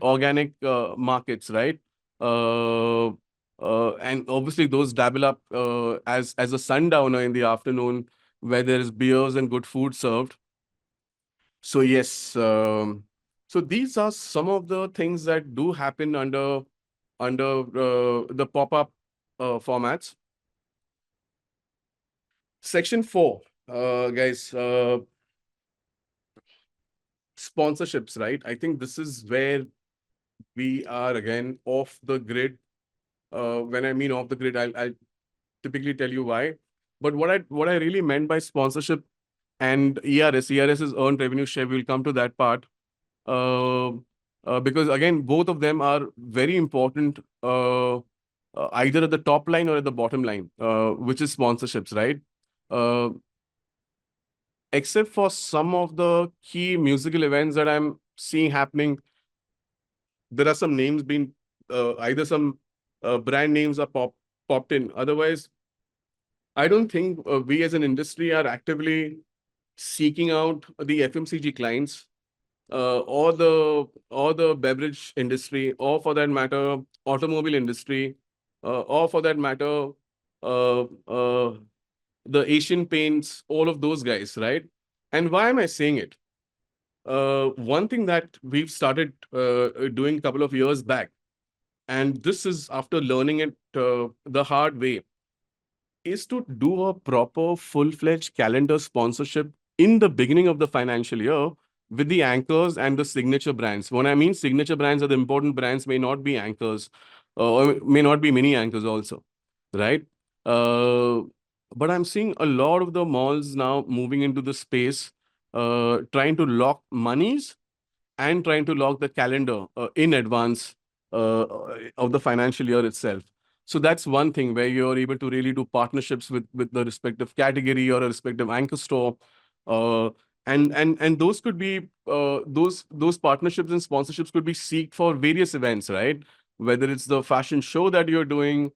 organic markets, right? Uh, and obviously those dabble up as a sundowner in the afternoon, where there is beers and good food served. So yes, so these are some of the things that do happen under the pop-up formats. Section 4, guys, sponsorships, right? I think this is where we are again off the grid. When I mean off the grid, I'll typically tell you why. But what I really meant by sponsorship and ERS is earned revenue share. We'll come to that part. Uh, because again, both of them are very important, either at the top line or at the bottom line, which is sponsorships, right? Uh, Except for some of the key musical events that I'm seeing happening, there are some names being either some brand names are popped in. Otherwise, I don't think we as an industry are actively seeking out the FMCG clients, or the beverage industry, or for that matter, automobile industry, or for that matter, uh, uh, the Asian Paints, all of those guys, right? And why am I saying it? One thing that we've started doing a couple of years back, and this is after learning it the hard way, is to do a proper full-fledged calendar sponsorship in the beginning of the financial year with the anchors and the signature brands. When I mean signature brands, are the important brands, may not be anchors, or may not be mini anchors also, right? Uh, but I'm seeing a lot of the malls now moving into the space, trying to lock monies and trying to lock the calendar in advance of the financial year itself. So that's one thing where you're able to really do partnerships with the respective category or a respective anchor store. Uh, and those could be those partnerships and sponsorships could be seeked for various events, right? Whether it's the fashion show that you're doing,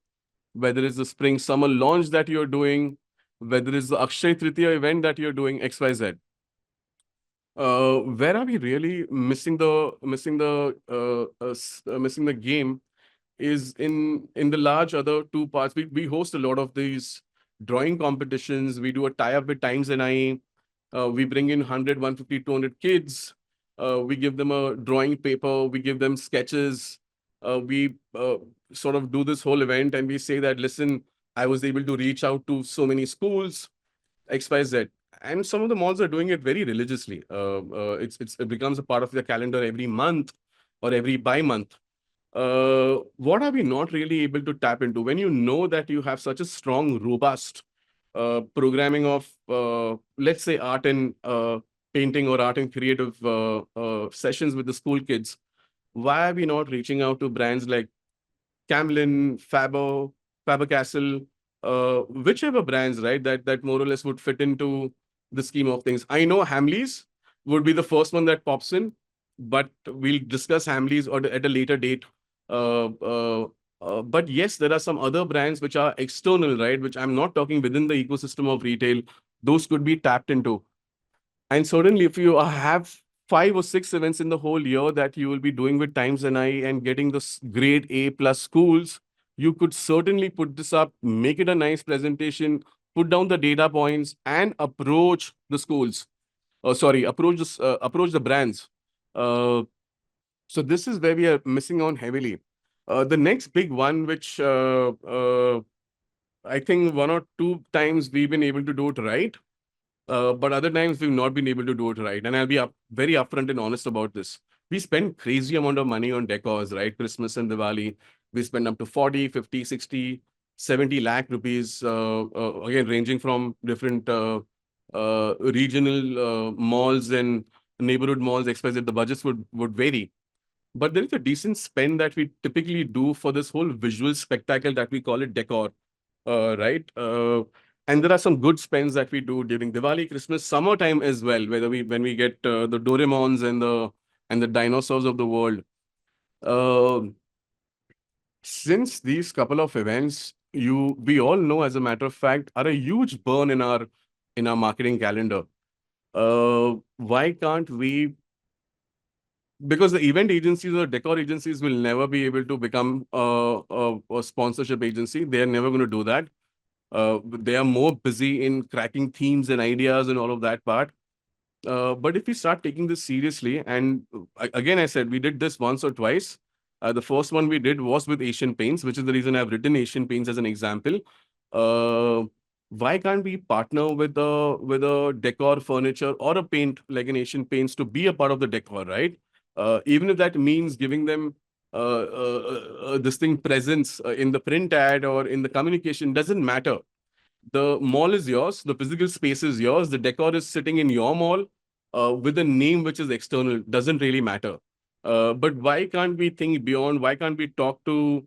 whether it's the spring summer launch that you're doing, whether it's the Akshay Tritiya event that you're doing, XYZ. Where are we really missing the game is in the large other two parts. We host a lot of these drawing competitions. We do a tie-up with Times NI. We bring in 100, 150, 200 kids. We give them a drawing paper. We give them sketches. We sort of do this whole event, and we say that, listen, I was able to reach out to so many schools, XYZ. And some of the malls are doing it very religiously. It becomes a part of their calendar every month or every bi-month. What are we not really able to tap into when you know that you have such a strong, robust programming of, let's say, art and painting or art and creative sessions with the school kids? Why are we not reaching out to brands like Camlin, Faber-Castell, whichever brands, right, that more or less would fit into the scheme of things? I know Hamleys would be the first one that pops in, but we'll discuss Hamleys or at a later date. Uh, uh, but yes, there are some other brands which are external, right, which I'm not talking within the ecosystem of retail. Those could be tapped into. And certainly, if you have 5 or 6 events in the whole year that you will be doing with Times and and getting the grade A plus schools, you could certainly put this up, make it a nice presentation, put down the data points, and approach the schools. Sorry, approach the brands. Uh, so this is where we are missing on heavily. The next big one, which I think 1 or 2 times we've been able to do it right, but other times we've not been able to do it right. And I'll be very upfront and honest about this. we spend crazy amount of money on decors, right? Christmas and Diwali, we spend up to 40, 50, 60, 70 lakh rupees, again, ranging from different regional malls and neighborhood malls, XYZ, the budgets would vary. But there is a decent spend that we typically do for this whole visual spectacle that we call it decor, right? And there are some good spends that we do during Diwali, Christmas, summertime as well, whether we when we get the Doremons and the dinosaurs of the world. Um since these couple of events, we all know, as a matter of fact, are a huge burn in our marketing calendar. Why can't we? Because the event agencies or decor agencies will never be able to become a sponsorship agency. They are never going to do that. They are more busy in cracking themes and ideas and all of that part. But if we start taking this seriously, and again, I said we did this once or twice. The first one we did was with Asian Paints, which is the reason I've written Asian Paints as an example. Uh, why can't we partner with a decor furniture or a paint like an Asian Paints to be a part of the decor, right? Even if that means giving them distinct presence in the print ad or in the communication, doesn't matter. The mall is yours, the physical space is yours, the decor is sitting in your mall with a name which is external, doesn't really matter. But why can't we think beyond? Why can't we talk to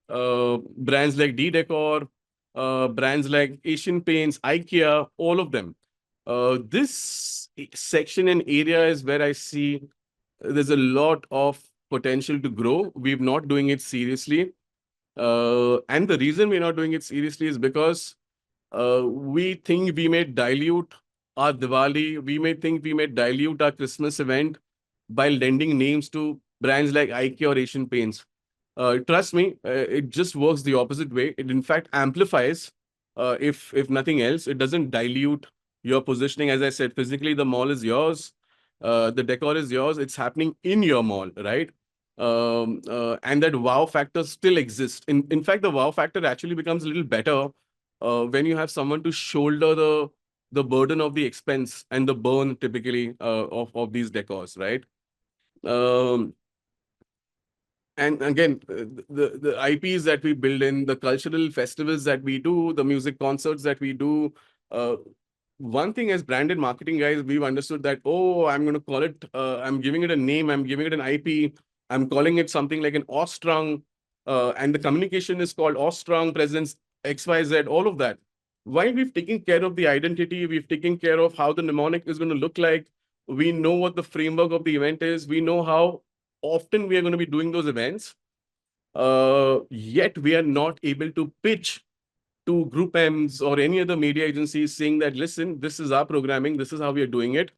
brands like D Decor, brands like Asian Paints, IKEA, all of them? This section and area is where I see there's a lot of potential to grow. We're not doing it seriously. And the reason we're not doing it seriously is because we think we may dilute our Diwali, we may think we may dilute our Christmas event by lending names to brands like IKEA or Asian Paints. Trust me, it just works the opposite way. It in fact amplifies, if nothing else. It doesn't dilute your positioning. As I said, physically the mall is yours, the decor is yours. It's happening in your mall, right? And that wow factor still exists. In fact, the wow factor actually becomes a little better when you have someone to shoulder the burden of the expense and the burn typically of these decors, right? Um, and again, the IPs that we build in, the cultural festivals that we do, the music concerts that we do. Uh, One thing as branded marketing guys, we've understood that, oh, I'm going to call it, I'm giving it a name, I'm giving it an IP, I'm calling it something like an Ostrung, and the communication is called Ostrung Presence XYZ, all of that. While we've taken care of the identity, we've taken care of how the mnemonic is going to look like, we know what the framework of the event is, we know how often we are going to be doing those events, yet we are not able to pitch to Group M's or any other media agencies saying that, listen, this is our programming, this is how we are doing it.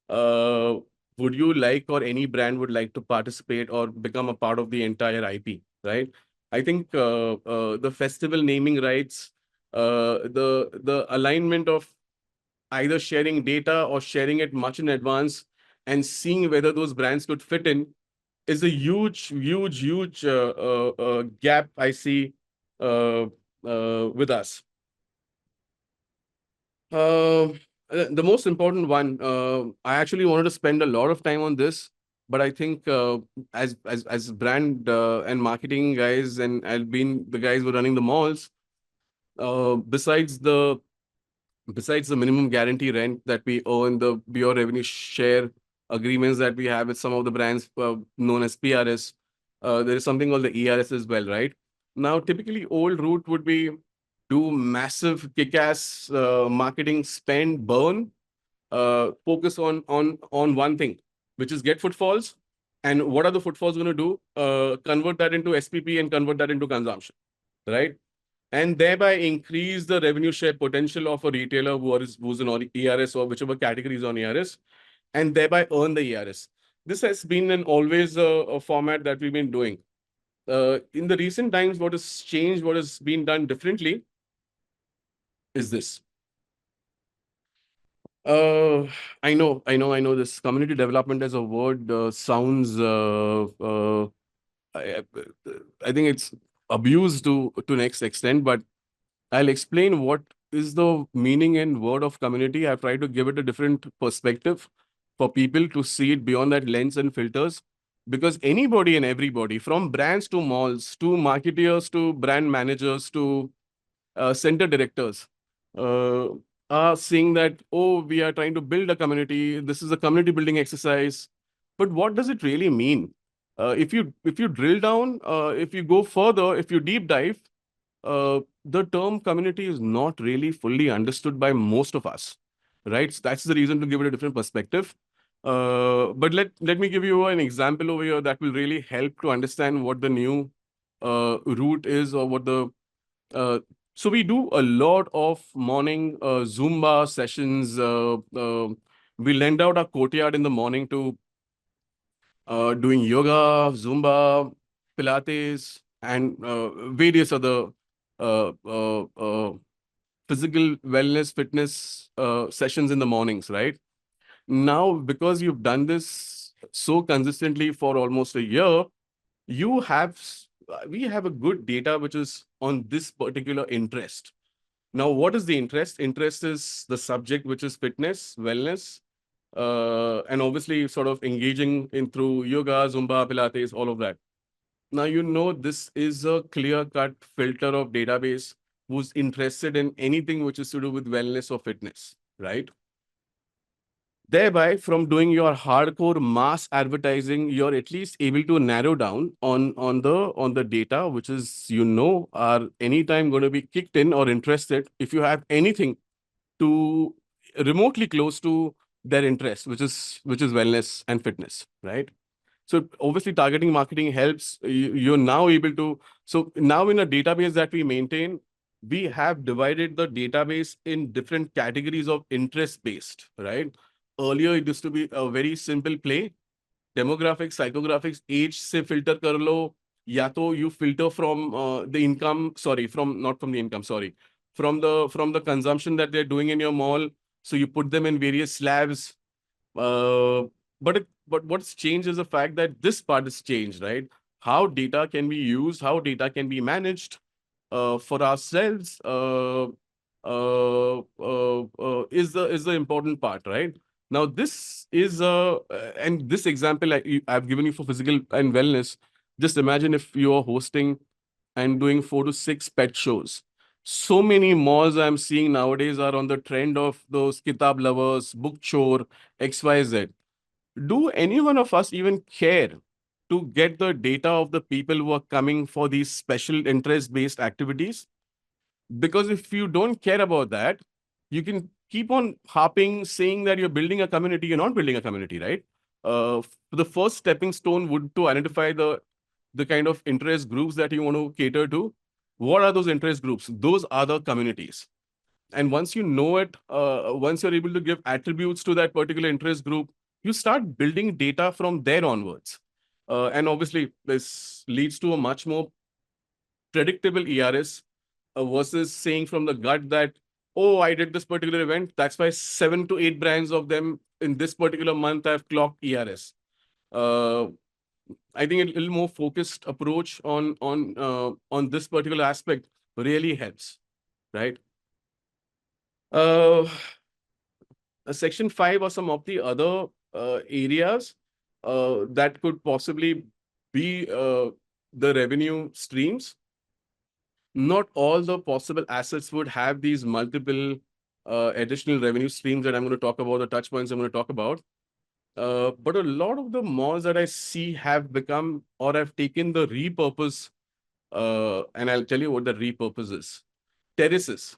Uh, would you like, or any brand would like to participate or become a part of the entire IP, right? I think the festival naming rights, the alignment of either sharing data or sharing it much in advance and seeing whether those brands could fit in is a huge gap I see uh, with us. Uh, the most important one, I actually wanted to spend a lot of time on this, but I think as brand and marketing guys, and I've been the guys who are running the malls. Besides the minimum guarantee rent that we earn, the pure revenue share agreements that we have with some of the brands known as PRS, there is something called the ERS as well, right? Now, typically, old route would be do massive kick-ass marketing spend, burn, focus on one thing, which is get footfalls. And what are the footfalls going to do? Convert that into SPP and convert that into consumption, right? And thereby increase the revenue share potential of a retailer who's on ERS or whichever category is on ERS, and thereby earn the ERS. This has been an always a format that we've been doing. In the recent times, what has changed, what has been done differently is this. Uh, I know. This community development as a word sounds. I, I think it's abused to next extent, but I'll explain what is the meaning and word of community. I've tried to give it a different perspective for people to see it beyond that lens and filters. because anybody and everybody, from brands to malls to marketeers to brand managers to center directors, uh, are saying that, oh, we are trying to build a community. This is a community building exercise. But what does it really mean? If you drill down, if you go further, if you deep dive, the term community is not really fully understood by most of us, right? So that's the reason to give it a different perspective. But let me give you an example over here that will really help to understand what the new route is, or what the uh, so we do a lot of morning Zumba sessions. We lend out our courtyard in the morning to doing yoga, Zumba, Pilates, and various other uh, uh, uh, physical wellness, fitness sessions in the mornings, right? Now, because you've done this so consistently for almost a year, you have we have a good data which is on this particular interest. Now, what is the interest? Interest is the subject, which is fitness, wellness, and obviously sort of engaging in through yoga, Zumba, Pilates, all of that. Now, this is a clear-cut filter of database who's interested in anything which is to do with wellness or fitness, right? Thereby, from doing your hardcore mass advertising, you're at least able to narrow down on the data, which is are anytime going to be kicked in or interested if you have anything to remotely close to their interest, which is wellness and fitness, right? So obviously targeting marketing helps. You're now able to. So now in a database that we maintain, we have divided the database in different categories of interest based, right? Earlier it used to be a very simple play. Demographics, psychographics, age se filter kar lo, ya to you filter from the income, sorry, from not from the income, sorry, from the consumption that they're doing in your mall. So you put them in various slabs. uh, but what's changed is the fact that this part has changed, right? How data can be used, how data can be managed for ourselves, is the important part, right? Now, this is and this example I've given you for physical and wellness. Just imagine if you are hosting and doing 4 to 6 pet shows. So many malls I'm seeing nowadays are on the trend of those kitab lovers, book chore, XYZ. Do any one of us even care to get the data of the people who are coming for these special interest based activities? Because if you don't care about that, you can keep on harping, saying that you're building a community. You're not building a community, right? The first stepping stone would to identify the kind of interest groups that you want to cater to. What are those interest groups? Those are the communities. And once you know it, once you're able to give attributes to that particular interest group, you start building data from there onwards. And obviously, this leads to a much more predictable ERS versus saying from the gut that, oh, I did this particular event. That's why 7 to 8 brands of them in this particular month have clocked ERS. Uh, I think a little more focused approach on this particular aspect really helps, right? Uh, Section 5 or some of the other areas that could possibly be the revenue streams. Not all the possible assets would have these multiple additional revenue streams that I'm going to talk about, the touch points I'm going to talk about. But a lot of the malls that I see have become or have taken the repurpose, and I'll tell you what the repurpose is. Terraces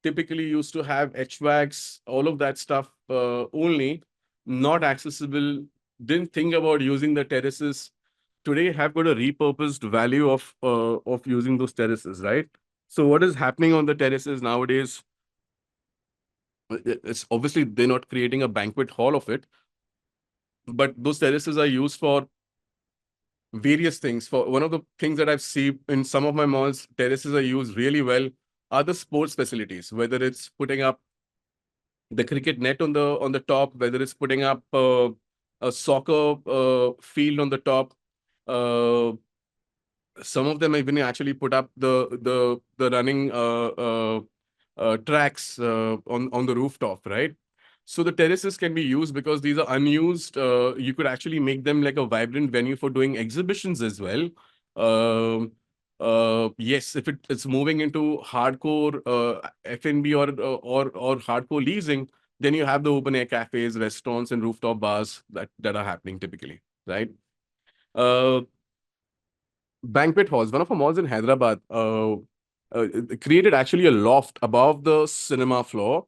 typically used to have HVACs, all of that stuff only, not accessible, didn't think about using the terraces. Today have got a repurposed value of using those terraces, right? So what is happening on the terraces nowadays? It's obviously they're not creating a banquet hall of it, but those terraces are used for various things. For one of the things that I've seen in some of my malls, terraces are used really well are the sports facilities, whether it's putting up the cricket net on the top, whether it's putting up a soccer field on the top. Uh, some of them even actually put up the running tracks on the rooftop, right? So the terraces can be used because these are unused. You could actually make them like a vibrant venue for doing exhibitions as well. Um, yes, if it's moving into hardcore F&B or hardcore leasing, then you have the open air cafes, restaurants, and rooftop bars that are happening typically, right? Uh, Banquet halls. One of our malls in Hyderabad created actually a loft above the cinema floor.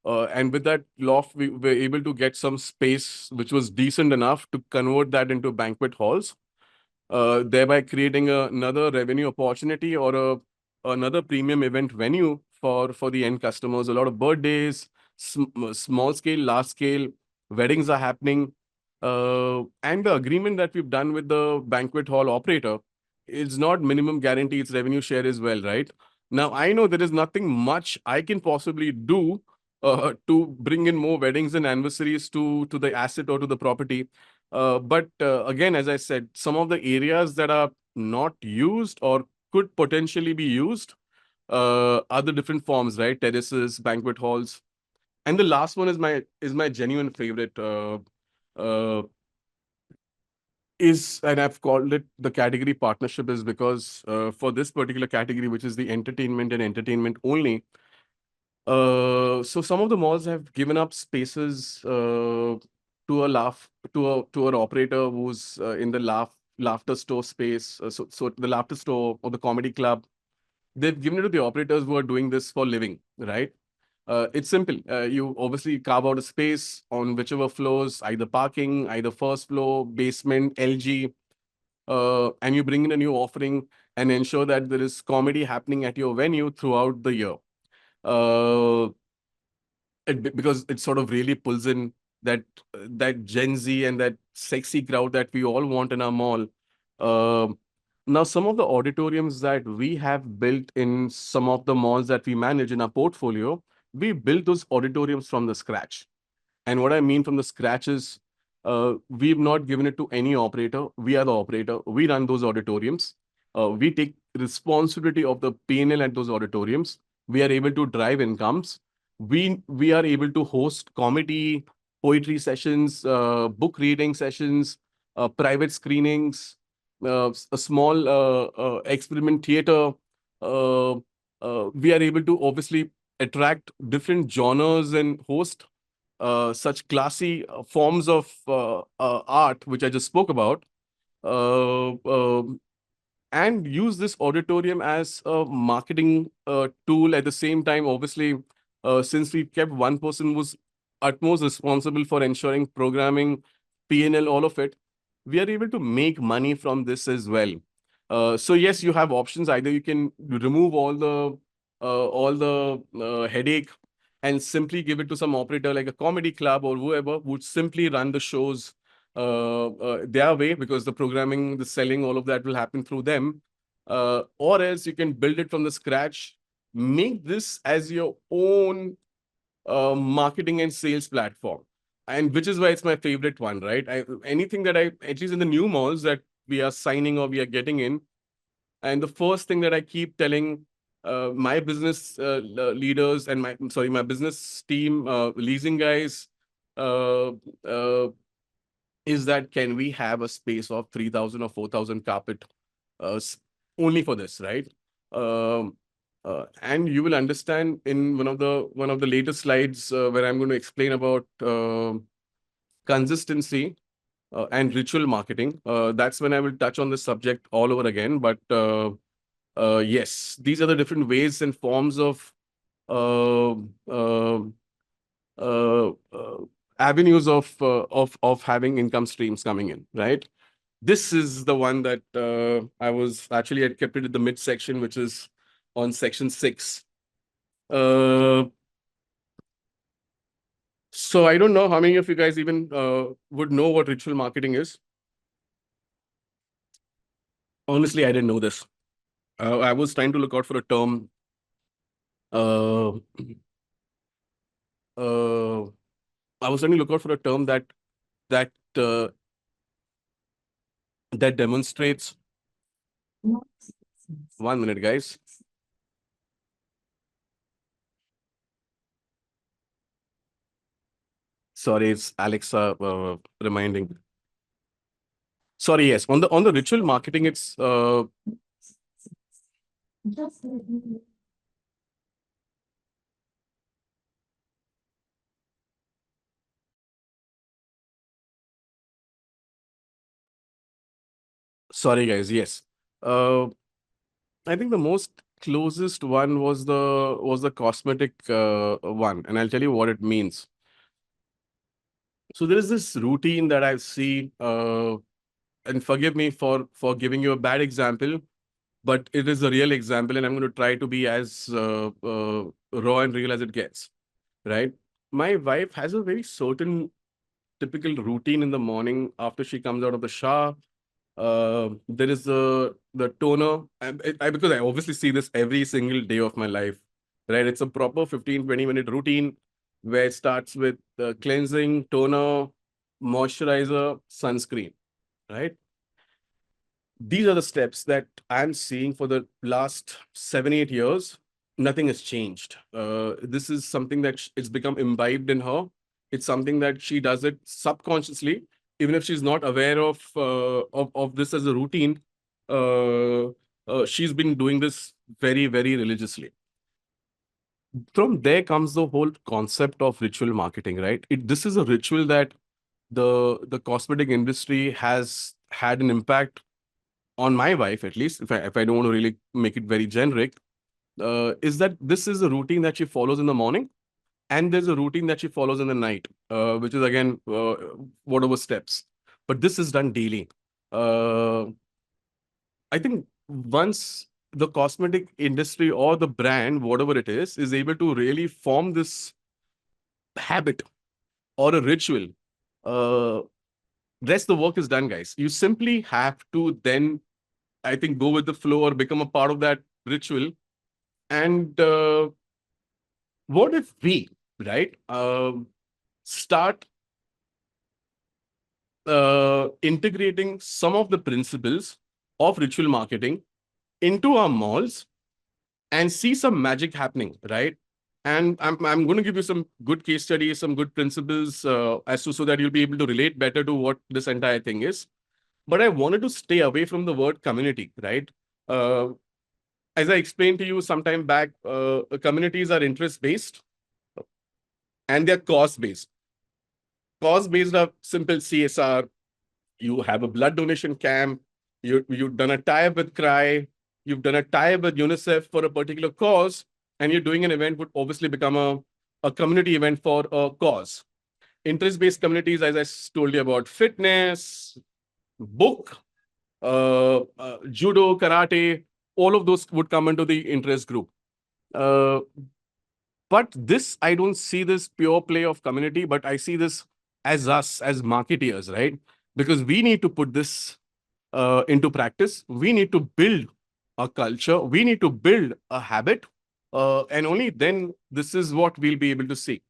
And with that loft, we were able to get some space which was decent enough to convert that into banquet halls, thereby creating another revenue opportunity or another premium event venue for the end customers. A lot of birthdays, small scale, large scale weddings are happening, and the agreement that we've done with the banquet hall operator is not minimum guarantee; it's revenue share as well, right? Now I know there is nothing much I can possibly do to bring in more weddings and anniversaries to the asset or to the property, but again, as I said, some of the areas that are not used or could potentially be used are the different forms, right? Terraces, banquet halls, and the last one is my genuine favorite. Uh, is and I've called it the category partnership is because for this particular category, which is the entertainment and entertainment only, so some of the malls have given up spaces to a laugh to an operator who's in the laughter store space. So the laughter store or the comedy club, they've given it to the operators who are doing this for living, right? It's simple. You obviously carve out a space on whichever floors, either parking, either first floor, basement, LG, and you bring in a new offering and ensure that there is comedy happening at your venue throughout the year. Uh, because it sort of really pulls in that Gen Z and that sexy crowd that we all want in our mall. Um, Now, some of the auditoriums that we have built in some of the malls that we manage in our portfolio, we built those auditoriums from the scratch. And what I mean from the scratch is, we've not given it to any operator. We are the operator. We run those auditoriums. We take responsibility of the P&L at those auditoriums. We are able to drive incomes. We are able to host comedy, poetry sessions, book reading sessions, private screenings, a small experiment theater. Uh, we are able to obviously attract different genres and host such classy forms of art, which I just spoke about, uh, um, and use this auditorium as a marketing tool at the same time. Obviously, since we kept one person who's utmost responsible for ensuring programming, P&L, all of it, we are able to make money from this as well. So yes, you have options. Either you can remove all the headache and simply give it to some operator like a comedy club or whoever would simply run the shows their way, because the programming, the selling, all of that will happen through them. Or else you can build it from the scratch, make this as your own marketing and sales platform. And which is why it's my favorite one, right? Anything that at least in the new malls that we are signing or we are getting in, and the first thing that I keep telling my business leaders and my business team, leasing guys, uh, uh, is that can we have a space of 3,000 or 4,000 carpet uh, s- only for this, right? Um, and you will understand in one of the latest slides where I'm going to explain about consistency and ritual marketing. That's when I will touch on this subject all over again. But yes, these are the different ways and forms of uh, uh, uh, uh, avenues of having income streams coming in, right? This is the one that I kept it at the midsection, which is on section 6. Uh, so I don't know how many of you guys even would know what ritual marketing is. Honestly, I didn't know this. I was trying to look out for a term. Uh, uh, I was trying to look out for a term that uh, that demonstrates. 1 minute, guys. Sorry, it's Alexa reminding. Sorry, yes. On the ritual marketing, it's sorry, guys. Yes. Uh, I think the most closest one was the cosmetic one, and I'll tell you what it means. So there is this routine that I see, and forgive me for giving you a bad example, but it is a real example, and I'm going to try to be as raw and real as it gets. Right? My wife has a very certain typical routine in the morning after she comes out of the shower. There is the toner. Because I obviously see this every single day of my life, right? It's a proper 15-20 minute routine where it starts with cleansing, toner, moisturizer, sunscreen, right? These are the steps that I'm seeing for the last 7-8 years. Nothing has changed. This is something that it's become imbibed in her. It's something that she does it subconsciously, even if she's not aware of this as a routine. Uh, she's been doing this very, very religiously. From there comes the whole concept of ritual marketing, right? This is a ritual that the cosmetic industry has had an impact on my wife, at least, if I don't want to really make it very generic, is that this is a routine that she follows in the morning, and there's a routine that she follows in the night, which is again whatever steps. But this is done daily. Uh, I think once the cosmetic industry or the brand, whatever it is able to really form this habit or a ritual, uh, rest the work is done, guys. You simply have to then, I think, go with the flow or become a part of that ritual. And what if we, right, start integrating some of the principles of ritual marketing into our malls and see some magic happening, right? And I'm going to give you some good case studies, some good principles as to so that you'll be able to relate better to what this entire thing is. But I wanted to stay away from the word community, right? Uh, as I explained to you some time back, communities are interest based and they're cost based. Cost based are simple CSR. You have a blood donation camp. You've done a tie up with Cry. You've done a tie up with UNICEF for a particular cause, and you're doing an event would obviously become a community event for a cause. Interest based communities, as I told you about fitness, book, judo, karate, all of those would come into the interest group. Uh, but this, I don't see this pure play of community, but I see this as us, as marketeers, right? Because we need to put this into practice. We need to build a culture. We need to build a habit. And only then this is what we'll be able to see.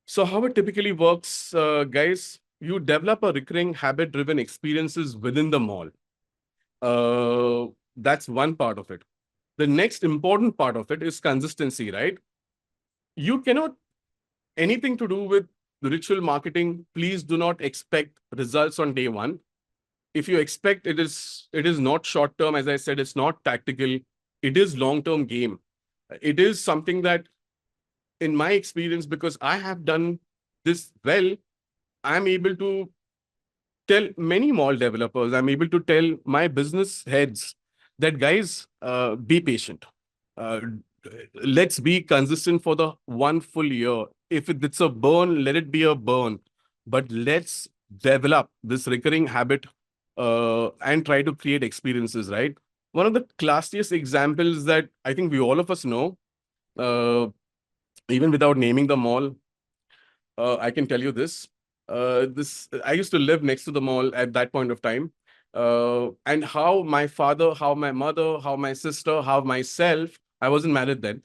So how it typically works, guys, you develop a recurring habit-driven experiences within the mall. That's one part of it. The next important part of it is consistency, right? You cannot anything to do with ritual marketing. Please do not expect results on day one. If you expect it is not short term. As I said, it's not tactical. It is long term game. It is something that, in my experience, because I have done this well, I'm able to tell many mall developers, I'm able to tell my business heads that, guys, be patient. Uh, let's be consistent for the one full year. If it's a burn, let it be a burn. But let's develop this recurring habit and try to create experiences, right? One of the classiest examples that I think we all of us know, uh, even without naming the mall, I can tell you this. This I used to live next to the mall at that point of time, and how my father, how my mother, how my sister, how myself, I wasn't married then,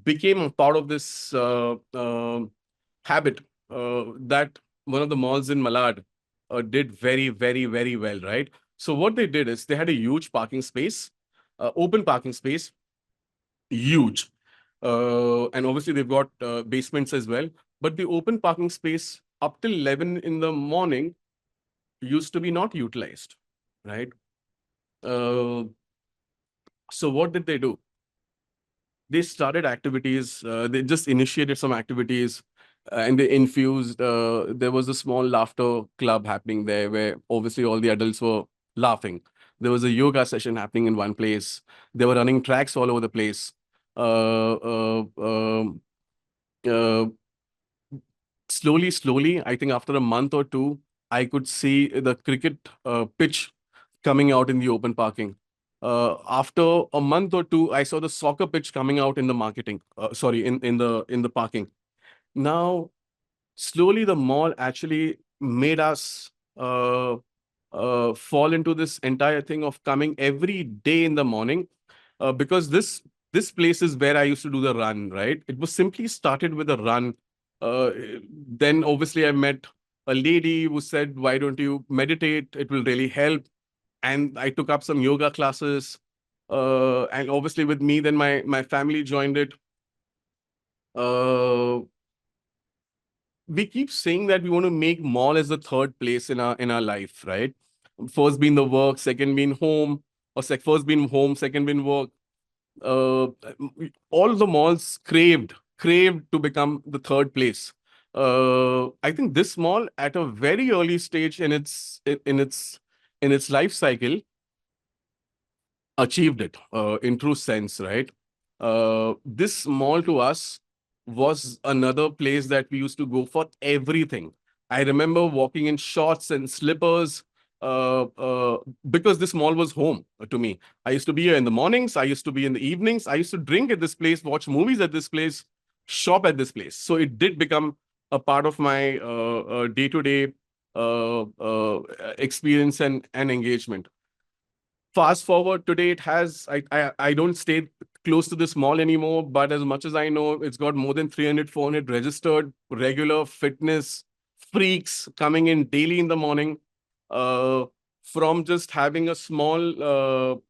became a part of this habit that one of the malls in Malad did very, very, very well, right? So what they did is they had a huge parking space, open parking space, huge. And obviously they've got basements as well. but the open parking space up till 11 in the morning used to be not utilized, right? Uh, so what did they do? They started activities. They just initiated some activities, and they infused. There was a small laughter club happening there, where obviously all the adults were laughing. There was a yoga session happening in one place. They were running tracks all over the place. Uh, uh, um, uh, slowly, I think after a month or two, I could see the cricket pitch coming out in the open parking. After a month or two, I saw the soccer pitch coming out in the marketing. Sorry, in the parking. Now, slowly, the mall actually made us fall into this entire thing of coming every day in the morning, because this place is where I used to do the run. Right, it was simply started with a run. Uh, then obviously I met a lady who said, "Why don't you meditate? It will really help." And I took up some yoga classes. And obviously with me, then my family joined it. Uh, we keep saying that we want to make mall as the third place in our life, right? First being the work, second being home, or first being home, second being work. uh, all the malls craved to become the third place. I think this mall, at a very early stage in its life cycle, achieved it in true sense, right? This mall to us was another place that we used to go for everything. I remember walking in shorts and slippers, because this mall was home to me. I used to be here in the mornings, I used to be in the evenings, I used to drink at this place, watch movies at this place, shop at this place. So it did become a part of my day-to-day experience and engagement. Fast forward today, it has I don't stay close to this mall anymore, but as much as I know, it's got more than 300 400 registered regular fitness freaks coming in daily in the morning. uh, from just having a small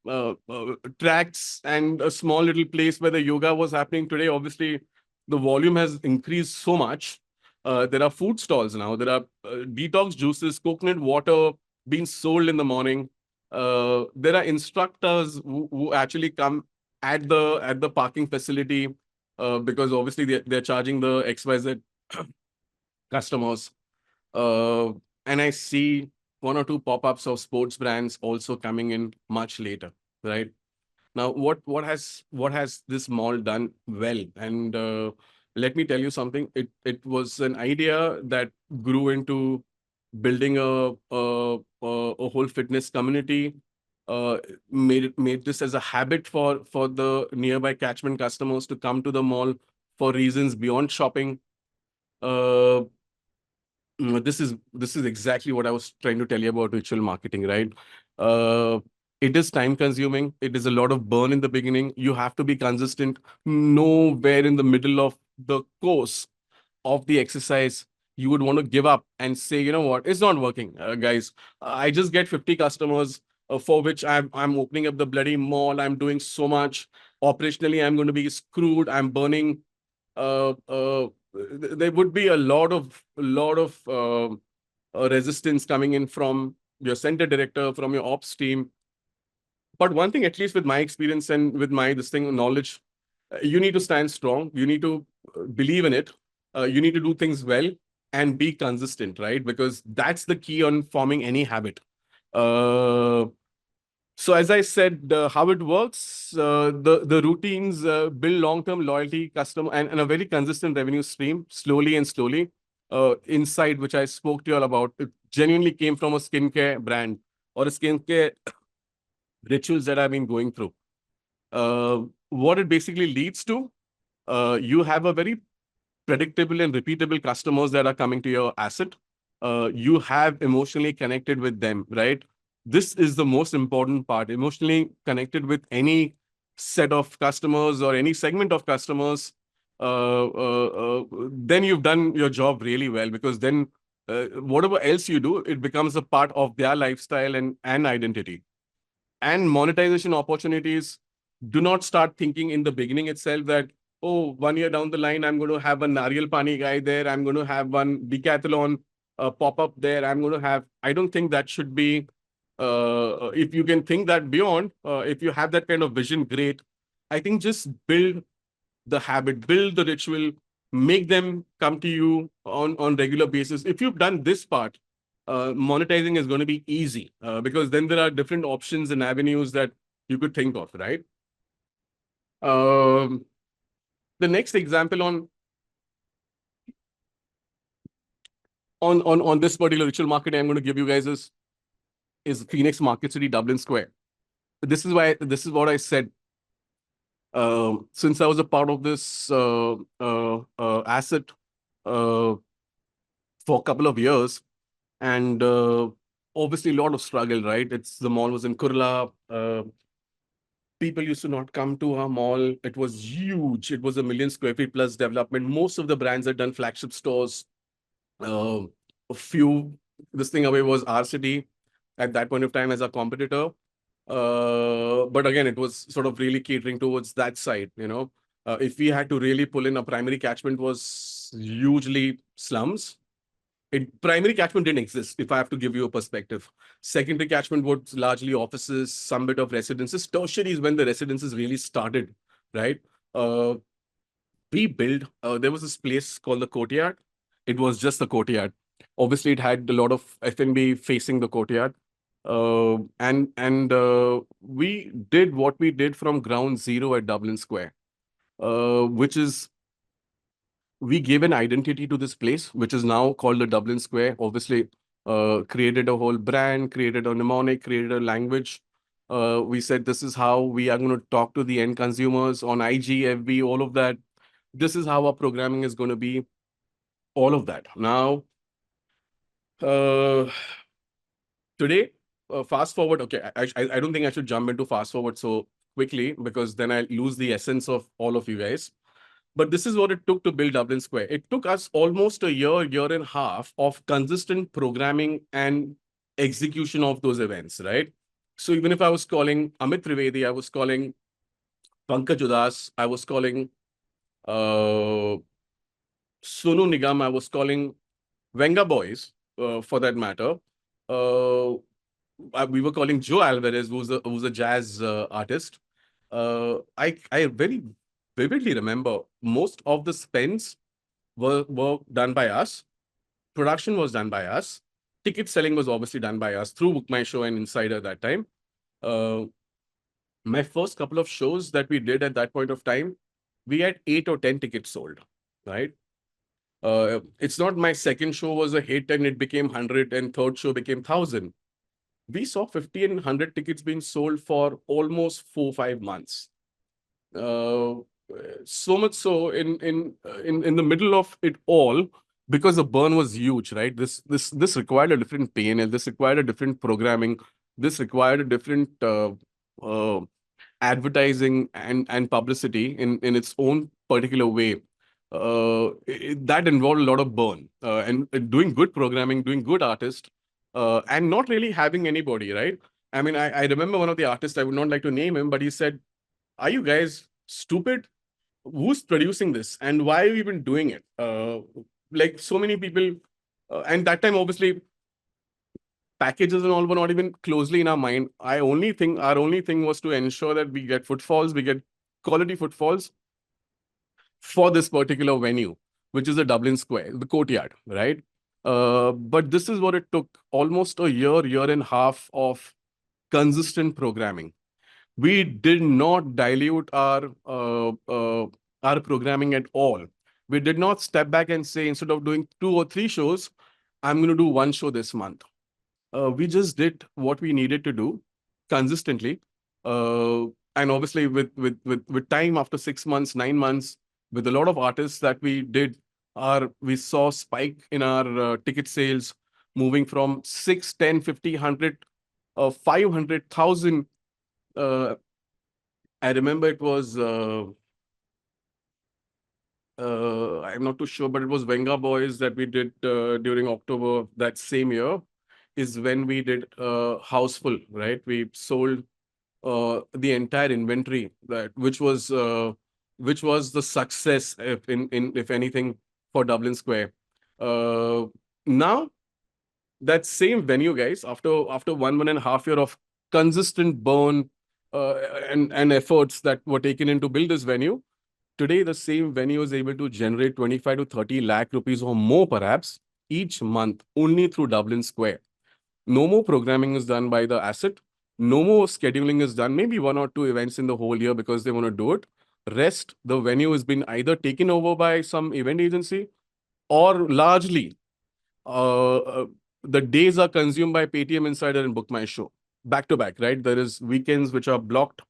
tracks and a small little place where the yoga was happening. Today obviously the volume has increased so much. There are food stalls now, there are detox juices, coconut water being sold in the morning. There are instructors who actually come at the parking facility, because obviously they're charging the XYZ customers. Uh, and I see one or two pop-ups of sports brands also coming in much later, right? Now, what has this mall done well? And let me tell you something. It was an idea that grew into building a whole fitness community. Made this as a habit for the nearby catchment customers to come to the mall for reasons beyond shopping. Uh, this is exactly what I was trying to tell you about ritual marketing, right? Uh, it is time consuming. It is a lot of burn in the beginning. You have to be consistent. Nowhere in the middle of the course of the exercise, you would want to give up and say, you know what, it's not working, guys. I just get 50 customers, for which I'm opening up the bloody mall. I'm doing so much. Operationally, I'm going to be screwed. I'm burning. There would be a lot of resistance coming in from your center director, from your ops team. But one thing, at least with my experience and with my this thing knowledge, you need to stand strong. You need to believe in it. You need to do things well and be consistent, right? Because that's the key on forming any habit. Uh, so as I said, how it works, the routines build long-term loyalty, customer, and a very consistent revenue stream, slowly and slowly. Insight, which I spoke to you all about, it genuinely came from a skincare brand or a skincare rituals that I've been going through. What it basically leads to, you have a very predictable and repeatable customers that are coming to your asset. You have emotionally connected with them, right? This is the most important part. Emotionally connected with any set of customers or any segment of customers, then you've done your job really well, because then whatever else you do, it becomes a part of their lifestyle and identity. And monetization opportunities, do not start thinking in the beginning itself that, oh, 1 year down the line, I'm going to have a Nariyal Pani guy there. I'm going to have one decathlon pop up there. I'm going to have, I don't think that should be, if you can think that beyond, if you have that kind of vision, great. I think just build the habit, build the ritual, make them come to you on regular basis. If you've done this part, monetizing is going to be easy because then there are different options and avenues that you could think of, right? Um, the next example on this particular ritual marketing I'm going to give you guys is Phoenix Market City, Dublin Square. This is what I said. Since I was a part of this asset uh, for a couple of years, and obviously a lot of struggle, right? It's the mall was in Kurla. People used to not come to our mall. It was huge. It was a 1 million square feet plus development. Most of the brands had done flagship stores. Uh, a few, this thing away was our city at that point of time as a competitor. But again, it was sort of really catering towards that side, you know. If we had to really pull in, a primary catchment was hugely slums. Primary catchment didn't exist, if I have to give you a perspective. Secondary catchment was largely offices, some bit of residences. Tertiary is when the residences really started, right? Uh, we built, there was this place called the Courtyard. It was just the Courtyard. Obviously, it had a lot of F&B facing the Courtyard. And we did what we did from ground zero at Dublin Square, which is we gave an identity to this place, which is now called the Dublin Square. Obviously, created a whole brand, created a mnemonic, created a language. We said this is how we are going to talk to the end consumers on IG, FB, all of that. This is how our programming is going to be, all of that. Now, uh, today, fast forward. Okay, I don't think I should jump into fast forward so quickly because then I lose the essence of all of you guys. But this is what it took to build Dublin Square. It took us almost a year and a half of consistent programming and execution of those events, right? So even if I was calling Amit Trivedi, I was calling Pankaj Udas, I was calling uh, Sonu Nigam, I was calling Venga Boys, for that matter. Uh, we were calling Joe Alvarez, who's a jazz artist. I very vividly remember most of the spends were done by us. Production was done by us. Ticket selling was obviously done by us through Book My Show and Insider that time. Uh, my first couple of shows that we did at that point of time, we had 8 or 10 tickets sold, right? It's not my second show was a hit and it became 100 and third show became 1,000. We saw 50 and 100 tickets being sold for almost 4 or 5 months. Uh, so much so in the middle of it all, because the burn was huge, right? This required a different P&L, this required a different programming, this required a different uh, advertising and publicity in its own particular way. That involved a lot of burn and doing good programming, doing good artists, and not really having anybody, right? I mean, I remember one of the artists, I would not like to name him, but he said, are you guys stupid? Who's producing this and why are you even doing it? Like so many people, and that time obviously packages and all were not even closely in our mind. Our only thing was to ensure that we get footfalls, we get quality footfalls for this particular venue, which is the Dublin Square, the Courtyard, right? But this is what it took, almost a year and a half of consistent programming. We did not dilute our programming at all. We did not step back and say, instead of doing 2 or 3 shows, I'm going to do one show this month. We just did what we needed to do consistently. Uh, and obviously with time, after 6 months, 9 months, with a lot of artists that we did, we saw spike in our ticket sales, moving from 6, 10, 50, 100, 500,000. Uh, I remember it was, I'm not too sure, but it was Venga Boys that we did during October that same year, is when we did Houseful, right? We sold the entire inventory, that which was which was the success, if anything, for Dublin Square. Uh, Now that same venue, guys, after 1.5 year of consistent burn uh, and efforts that were taken in to build this venue, today the same venue is able to generate 25 to 30 lakh rupees or more, perhaps, each month only through Dublin Square. No more programming is done by the asset. No more scheduling is done. Maybe one or two events in the whole year because they want to do it. Rest, the venue has been either taken over by some event agency, or largely uh, uh, the days are consumed by Paytm Insider and Book My Show back to back, right? There is weekends which are blocked,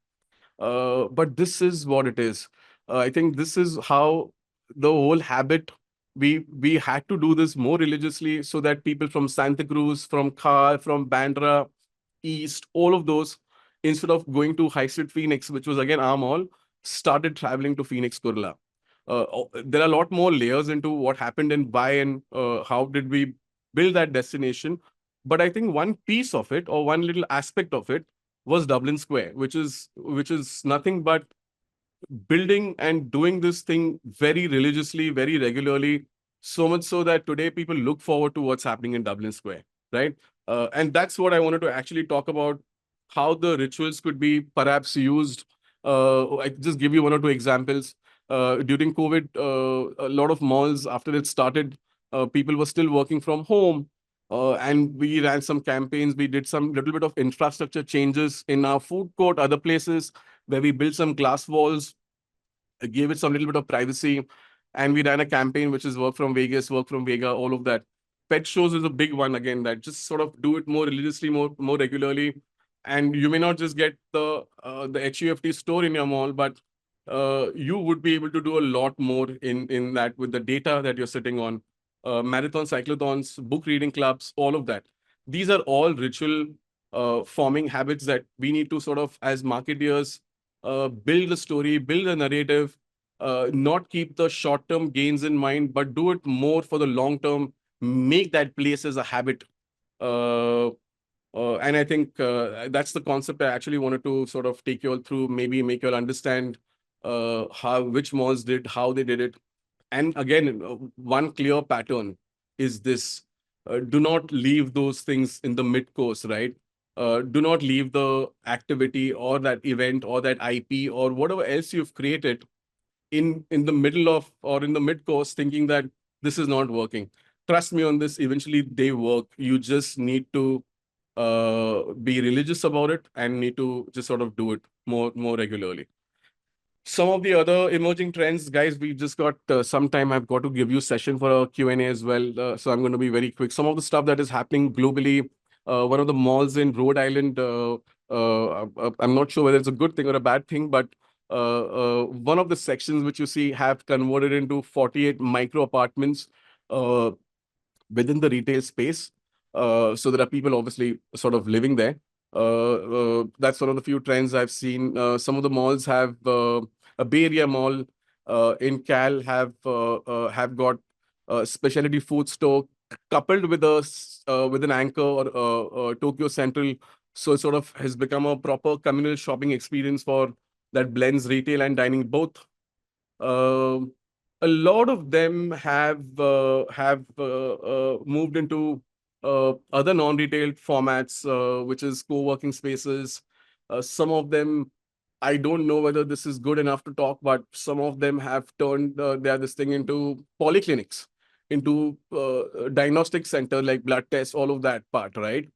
but this is what it is. I think this is how the whole habit, we had to do this more religiously so that people from Santa Cruz, from Khar, from Bandra East, all of those, instead of going to High Street Phoenix, which was again our mall, started traveling to Phoenix Kurla. There are a lot more layers into what happened and why and how did we build that destination. But I think one piece of it, or one little aspect of it, was Dublin Square, which is nothing but building and doing this thing very religiously, very regularly, so much so that today people look forward to what's happening in Dublin Square, right? And that's what I wanted to actually talk about, how the rituals could be perhaps used. I just give you one or two examples. During COVID, a lot of malls, after it started, people were still working from home. And we ran some campaigns. We did some little bit of infrastructure changes in our food court, other places, where we built some glass walls, gave it some little bit of privacy, and we ran a campaign which is work from Vegas, work from Vega, all of that. Pet shows is a big one again, that just sort of do it more religiously, more regularly, and you may not just get the HUFT store in your mall, but you would be able to do a lot more in that with the data that you're sitting on. Marathon, cyclothons, book reading clubs, all of that. These are all ritual forming habits that we need to sort of, as marketeers, build the story, build a narrative, not keep the short term gains in mind, but do it more for the long term, make that place as a habit. Uh, and I think that's the concept I actually wanted to sort of take you all through, maybe make you all understand how, which malls did, how they did it. And again, one clear pattern is this: do not leave those things in the mid course, right? Do not leave the activity or that event or that IP or whatever else you've created in the middle of or in the mid course, thinking that this is not working. Trust me on this, eventually they work. You just need to be religious about it and need to just sort of do it more regularly. Some of the other emerging trends, guys, we've just got some time. I've got to give you session for a Q&A as well. So I'm going to be very quick. Some of the stuff that is happening globally, one of the malls in Rhode Island, I'm not sure whether it's a good thing or a bad thing, but one of the sections which you see have converted into 48 micro apartments uh, within the retail space. So there are people obviously sort of living there. That's one of the few trends I've seen. Some of the malls have a Bay Area mall in Cal have got a specialty food store coupled with with an anchor or Tokyo Central. So it sort of has become a proper communal shopping experience for that blends retail and dining both. um, a lot of them have moved into other non-retail formats, which is co-working spaces. Some of them, I don't know whether this is good enough to talk, but some of them have turned this thing into polyclinics, into diagnostic center like blood tests, all of that part, right?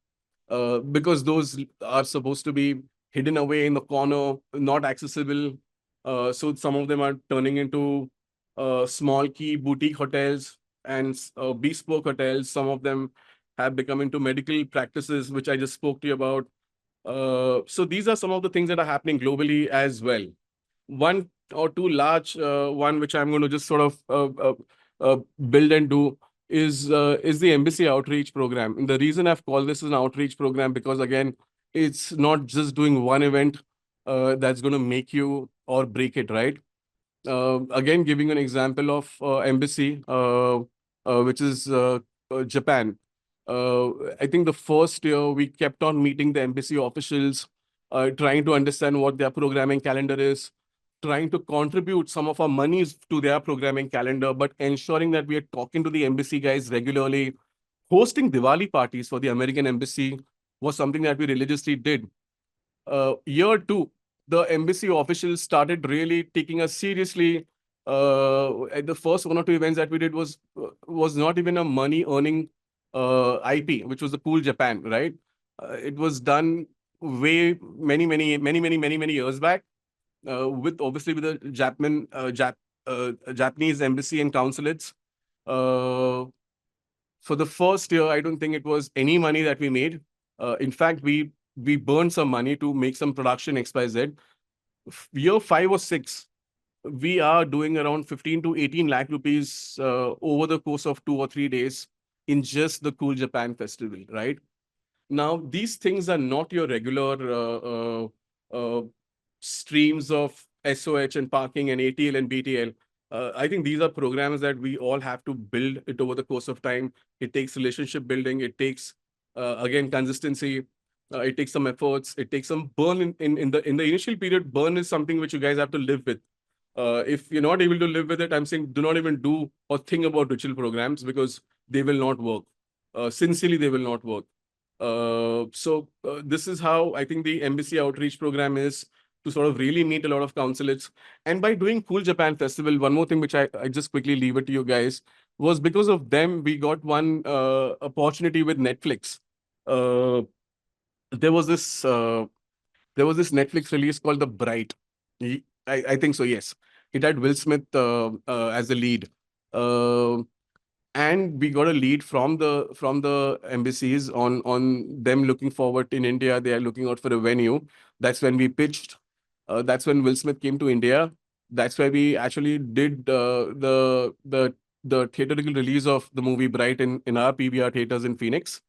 Because those are supposed to be hidden away in the corner, not accessible. So some of them are turning into small key boutique hotels and bespoke hotels. Some of them have become into medical practices, which I just spoke to you about. So these are some of the things that are happening globally as well. One or two large one which I'm going to just sort of build and do is the embassy outreach program. And the reason I've called this an outreach program, because again, it's not just doing one event that's going to make you or break it, right? Again, giving an example of embassy, which is Japan. I think the first year we kept on meeting the embassy officials, trying to understand what their programming calendar is. trying to contribute some of our monies to their programming calendar, but ensuring that we are talking to the embassy guys regularly. Hosting Diwali parties for the American embassy was something that we religiously did. Year two, the embassy officials started really taking us seriously. At the first 1 or 2 events that we did was not even a money earning IP, which was the Cool Japan, right? It was done way many years back, with obviously with the Japanese embassy and consulates. Uh, for the first year, I don't think it was any money that we made. In fact, we burned some money to make some production XYZ. Year 5 or 6, we are doing around 15 to 18 lakh rupees over the course of 2 or 3 days in just the Cool Japan festival, right? Now, these things are not your regular uh, streams of SOH and parking and ATL and BTL. I think these are programs that we all have to build it over the course of time. It takes relationship building. It takes, again, consistency. It takes some efforts. It takes some burn in the initial period. Burn is something which you guys have to live with. If you're not able to live with it, I'm saying do not even do or think about ritual programs, because they will not work. Sincerely, they will not work. This is how I think the embassy outreach program is, to sort of really meet a lot of consulates. And by doing Cool Japan Festival, one more thing which I just quickly leave it to you guys, was because of them, we got one opportunity with Netflix. Uh, there was this Netflix release called The Bright. I think so, yes. It had Will Smith as the lead. Uh, and we got a lead from the embassies on them looking forward in India. They are looking out for a venue. That's when we pitched. That's when Will Smith came to India. That's where we actually did the theatrical release of the movie Bright in our PVR theaters in Phoenix.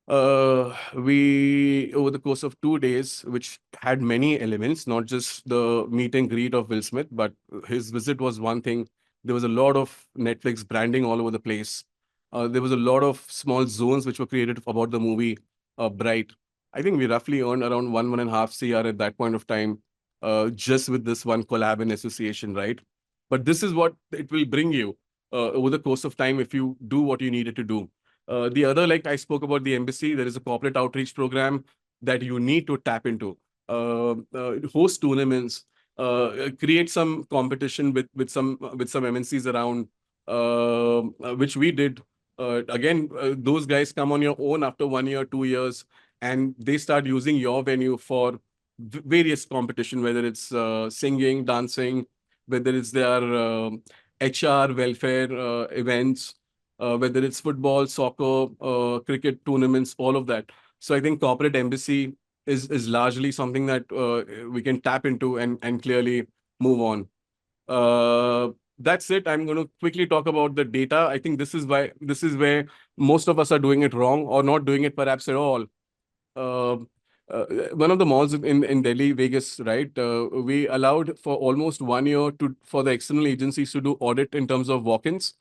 We Over the course of 2 days, which had many elements, not just the meet and greet of Will Smith, but his visit was one thing. There was a lot of Netflix branding all over the place. There was a lot of small zones which were created about the movie Bright. I think we roughly earned around 1.5 CR at that point of time, just with this one collab and association, right? But this is what it will bring you over the course of time if you do what you needed to do. The other, like I spoke about the embassy, there is a corporate outreach program that you need to tap into. Host tournaments, create some competition with some MNCs around, which we did. Again, those guys come on your own after 1 year, 2 years, and they start using your venue for various competition, whether it's singing, dancing, whether it's their HR welfare events, whether it's football, soccer, cricket tournaments, all of that. So I think corporate embassy is largely something that we can tap into and clearly move on. That's it. I'm going to quickly talk about the data. I think this is where most of us are doing it wrong or not doing it perhaps at all. Uh, One of the malls in Delhi, Vegas, right? We allowed for almost 1 year for the external agencies to do audit in terms of walk-ins.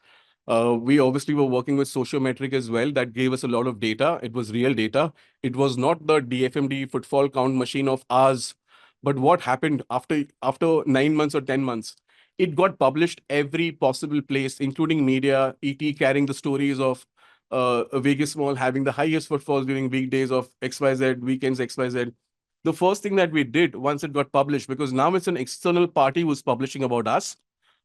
We obviously were working with Sociometric as well. That gave us a lot of data. It was real data. It was not the DFMD footfall count machine of ours. But what happened after 9 months or 10 months? It got published every possible place, including media, ET carrying the stories of a Vegas mall having the highest footfalls during weekdays of XYZ, weekends XYZ. The first thing that we did once it got published, because now it's an external party who's publishing about us,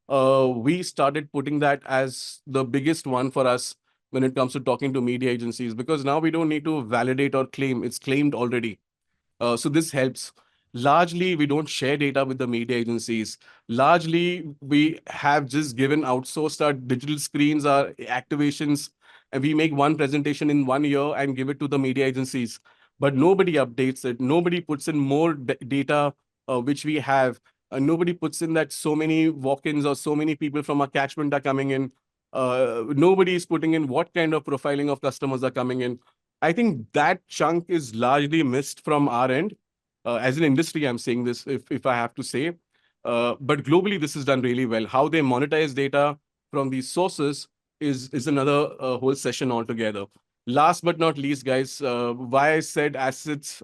we started putting that as the biggest one for us when it comes to talking to media agencies, because now we don't need to validate or claim. It's claimed already. So this helps. Largely, we don't share data with the media agencies. Largely, we have just given outsourced our digital screens, our activations, and we make one presentation in 1 year and give it to the media agencies. But nobody updates it. Nobody puts in more data, which we have. Nobody puts in that so many walk-ins or so many people from our catchment are coming in. Nobody is putting in what kind of profiling of customers are coming in. I think that chunk is largely missed from our end. As an industry, I'm saying this, if I have to say. But globally, this is done really well. How they monetize data from these sources is another whole session altogether. Last but not least, guys, why I said assets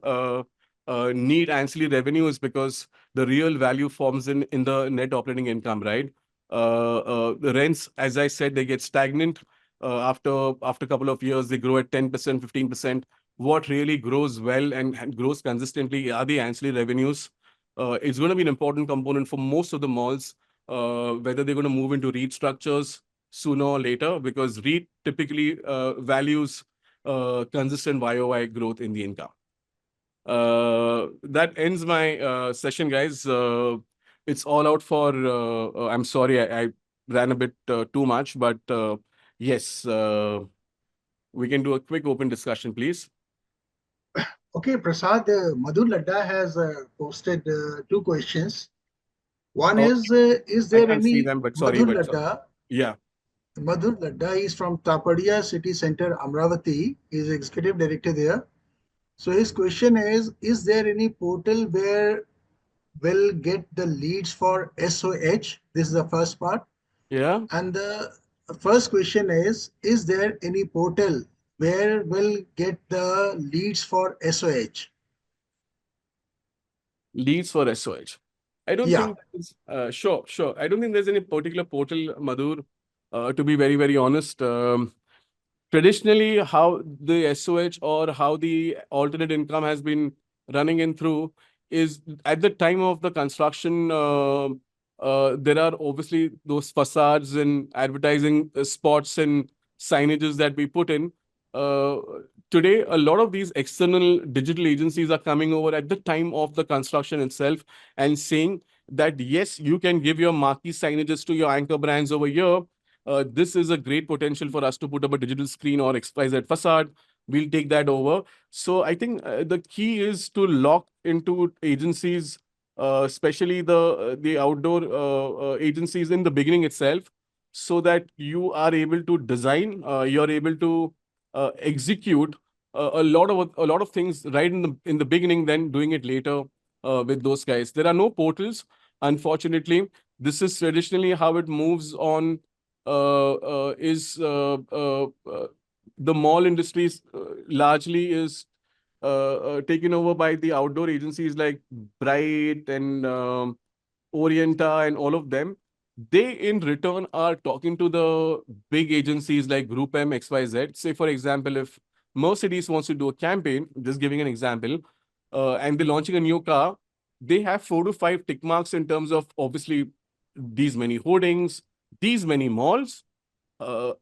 need ancillary revenue is because the real value forms in the net operating income, right? The rents, as I said, they get stagnant. After a couple of years, they grow at 10%, 15%. What really grows well and grows consistently are the ancillary revenues. It's going to be an important component for most of the malls, whether they're going to move into REIT structures sooner or later, because REIT typically values consistent YOY growth in the income. That ends my session, guys. It's all out for. I'm sorry, I ran a bit too much, but yes, we can do a quick open discussion, please. Okay, Prasad, Madhur Ladda has posted two questions. One Oh, is I there can't see any them, but sorry, Madhur but Ladda? yeah, Madhur Ladda is from Tapadia City Center, Amravati. He is executive director there. So his question is there any portal where we'll get the leads for SOH? This is the first part. yeah. And the first question is there any portal where we'll get the leads for SOH? Leads for SOH. I don't Yeah. think. Sure, sure. I don't think there's any particular portal, Madhur. To be very, very honest. Traditionally, how the SOH or how the alternate income has been running in through is at the time of the construction. There are obviously those facades and advertising spots and signages that we put in. Uh, Today, a lot of these external digital agencies are coming over at the time of the construction itself and saying that yes, you can give your marquee signages to your anchor brands over here. This is a great potential for us to put up a digital screen or XYZ facade. We'll take that over. So I think the key is to lock into agencies, especially the outdoor agencies in the beginning itself, so that you are able to design, you're able to execute a lot of things right in the beginning, then doing it later with those guys. There are no portals, unfortunately. This is traditionally how it moves on is the mall industries largely is taken over by the outdoor agencies like Bright and Orienta and all of them. They in return are talking to the big agencies like Group M, XYZ. Say, for example, if Mercedes wants to do a campaign, just giving an example, and they're launching a new car, they have 4 to 5 tick marks in terms of obviously these many hoardings, these many malls, uh,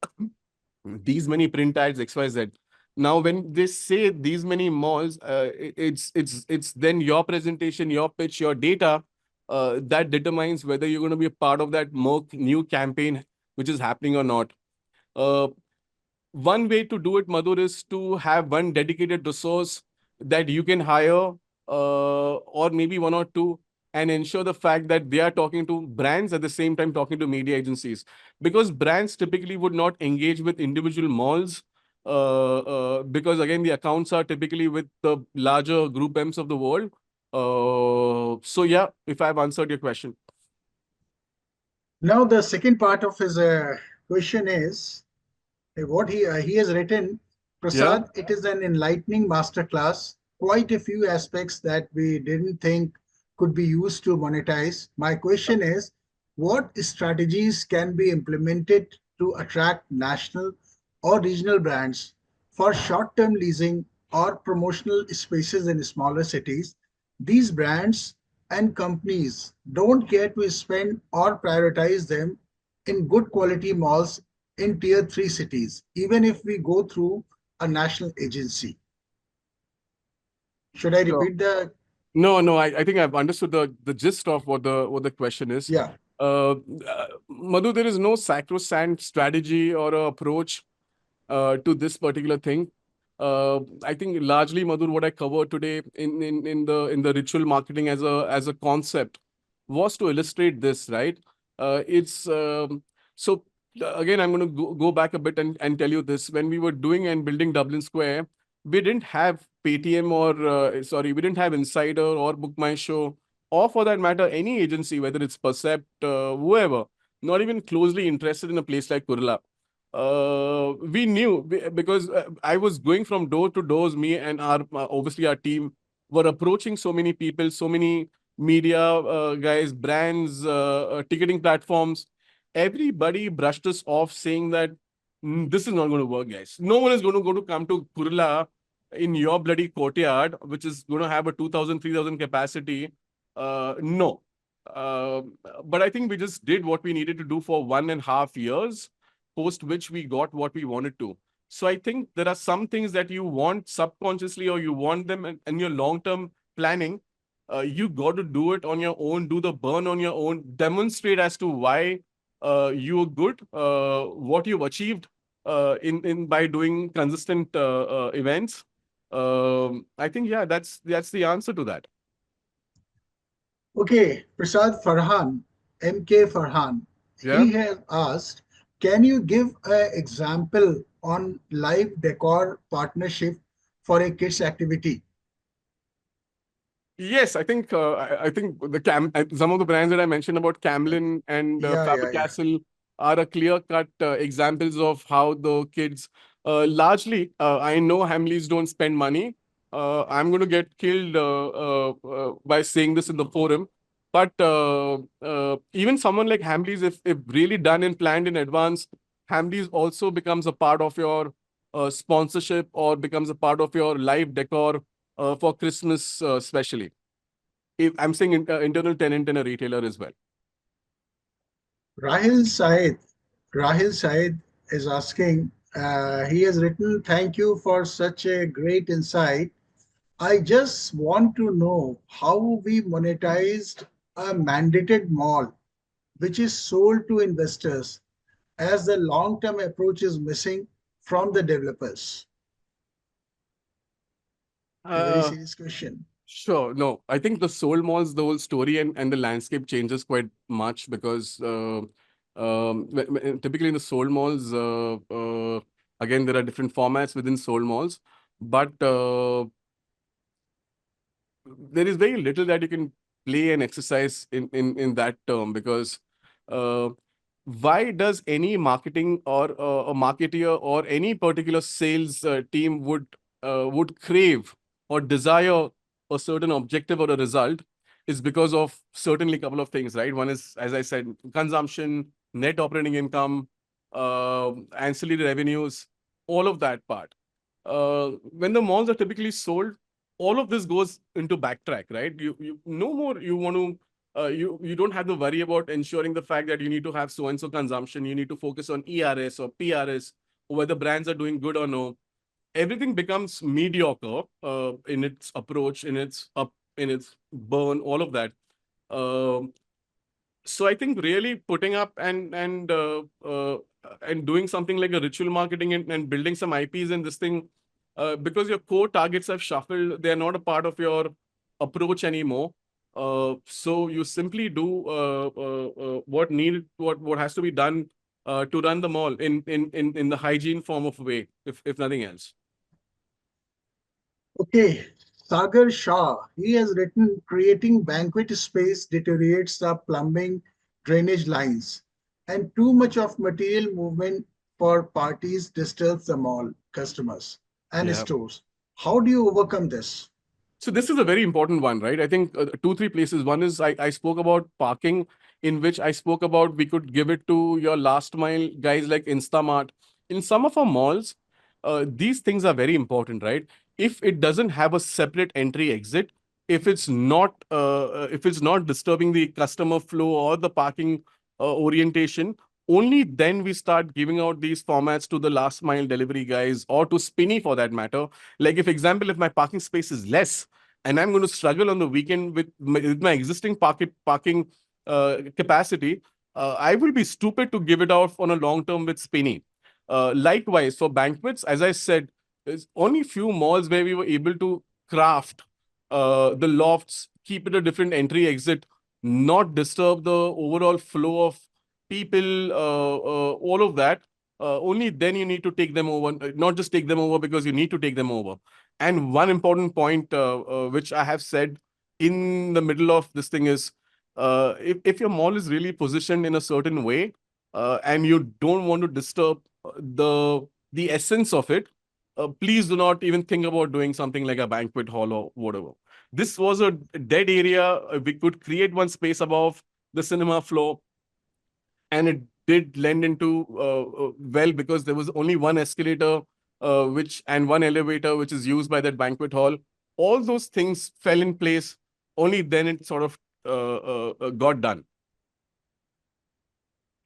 these many print ads, XYZ. Now, when they say these many malls, it's then your presentation, your pitch, your data that determines whether you're going to be a part of that new campaign which is happening or not. Uh, One way to do it, Madhur, is to have one dedicated resource that you can hire, or maybe one or two, and ensure the fact that they are talking to brands at the same time talking to media agencies. Because brands typically would not engage with individual malls, because again, the accounts are typically with the larger group M's of the world. So yeah, if I've answered your question. Now the second part of his question is what he has written. Yeah. Prasad, it is an enlightening masterclass. Quite a few aspects that we didn't think could be used to monetize. My question is, what strategies can be implemented to attract national or regional brands for short-term leasing or promotional spaces in smaller cities? These brands and companies don't care to spend or prioritize them in good quality malls in tier 3 cities, even if we go through a national agency. Should I Sure. repeat the? No, no, I think I've understood the gist of what the question is. Yeah. Madhu, there is no sacrosanct strategy or a approach to this particular thing. I think largely, Madhur, what I covered today in the ritual marketing as a concept was to illustrate this, right? It's so again, I'm going to go back a bit and tell you this. When we were doing and building Dublin Square, we didn't have Paytm or sorry, we didn't have Insider or Book My Show, or for that matter, any agency, whether it's Percept, whoever, not even closely interested in a place like Kurla. We knew because I was going from door to doors. Me and our obviously our team were approaching so many people, so many media guys, brands, ticketing platforms, everybody brushed us off saying that this is not going to work, guys. No one is going to come to Kurla in your bloody courtyard, which is going to have a 2,000, 3,000 capacity. No. Uh, but I think we just did what we needed to do for 1.5 years, post which we got what we wanted to. So I think there are some things that you want subconsciously or you want them in your long-term planning. You got to do it on your own, do the burn on your own, demonstrate as to why you're good, what you've achieved in by doing consistent events. I think yeah, that's the answer to that. Okay, Prasad Farhan, MK Farhan, Yeah. he has asked, can you give an example on live decor partnership for a kids activity? Yes, I think some of the brands that I mentioned about Camlin and Yeah, Faber yeah. Castle are a clear-cut examples of how the kids largely. I know Hamleys don't spend money. I'm going to get killed by saying this in the forum, but even someone like Hamleys, if really done and planned in advance, Hamleys also becomes a part of your sponsorship or becomes a part of your live decor for Christmas, especially. If I'm saying internal tenant in a retailer as well. Rahil Said, Rahil Said is asking, he has written, thank you for such a great insight. I just want to know how we monetized a mandated mall which is sold to investors as the long-term approach is missing from the developers. A very Uh, serious question. sure. No, I think the soul malls, the whole story and the landscape changes quite much because typically in the soul malls, again, there are different formats within soul malls, but there is very little that you can play and exercise in that term because uh, why does any marketing or a marketeer or any particular sales team would crave or desire a certain objective or a result is because of certainly a couple of things, right? One is, as I said, consumption, net operating income, ancillary revenues, all of that part. When the malls are typically sold, all of this goes into backtrack, right? You no more you want to you don't have to worry about ensuring the fact that you need to have so and so consumption. You need to focus on ERS or PRS, or whether brands are doing good or no. Everything becomes mediocre in its approach, in its burn, all of that. Um so I think really putting up and doing something like a ritual marketing and building some IPs in this thing, because your core targets have shuffled, they are not a part of your approach anymore. So you simply do what has to be done to run the mall in the hygiene form of way, if nothing else. Okay, Sagar Shah, he has written, creating banquet space deteriorates the plumbing drainage lines, and too much of material movement for parties disturbs the mall customers and Yeah. stores. How do you overcome this? So this is a very important one, right? I think two, three places. One is I spoke about parking, in which I spoke about we could give it to your last mile guys like Instamart. In some of our malls, these things are very important, right? If it doesn't have a separate entry exit, if it's not disturbing the customer flow or the parking orientation, only then we start giving out these formats to the last mile delivery guys or to Spinny for that matter. Like if example, if my parking space is less and I'm going to struggle on the weekend with my existing parking capacity, I will be stupid to give it out on a long term with Spinny. Likewise, for banquets, as I said, there's only few malls where we were able to craft the lofts, keep it a different entry exit, not disturb the overall flow of people, all of that. Only then you need to take them over, not just take them over because you need to take them over. And one important point, which I have said in the middle of this thing is, if your mall is really positioned in a certain way, and you don't want to disturb the essence of it, please do not even think about doing something like a banquet hall or whatever. This was a dead area. We could create one space above the cinema floor, and it did lend into well, because there was only one escalator, which and one elevator which is used by that banquet hall. All those things fell in place. Only then it sort of got done.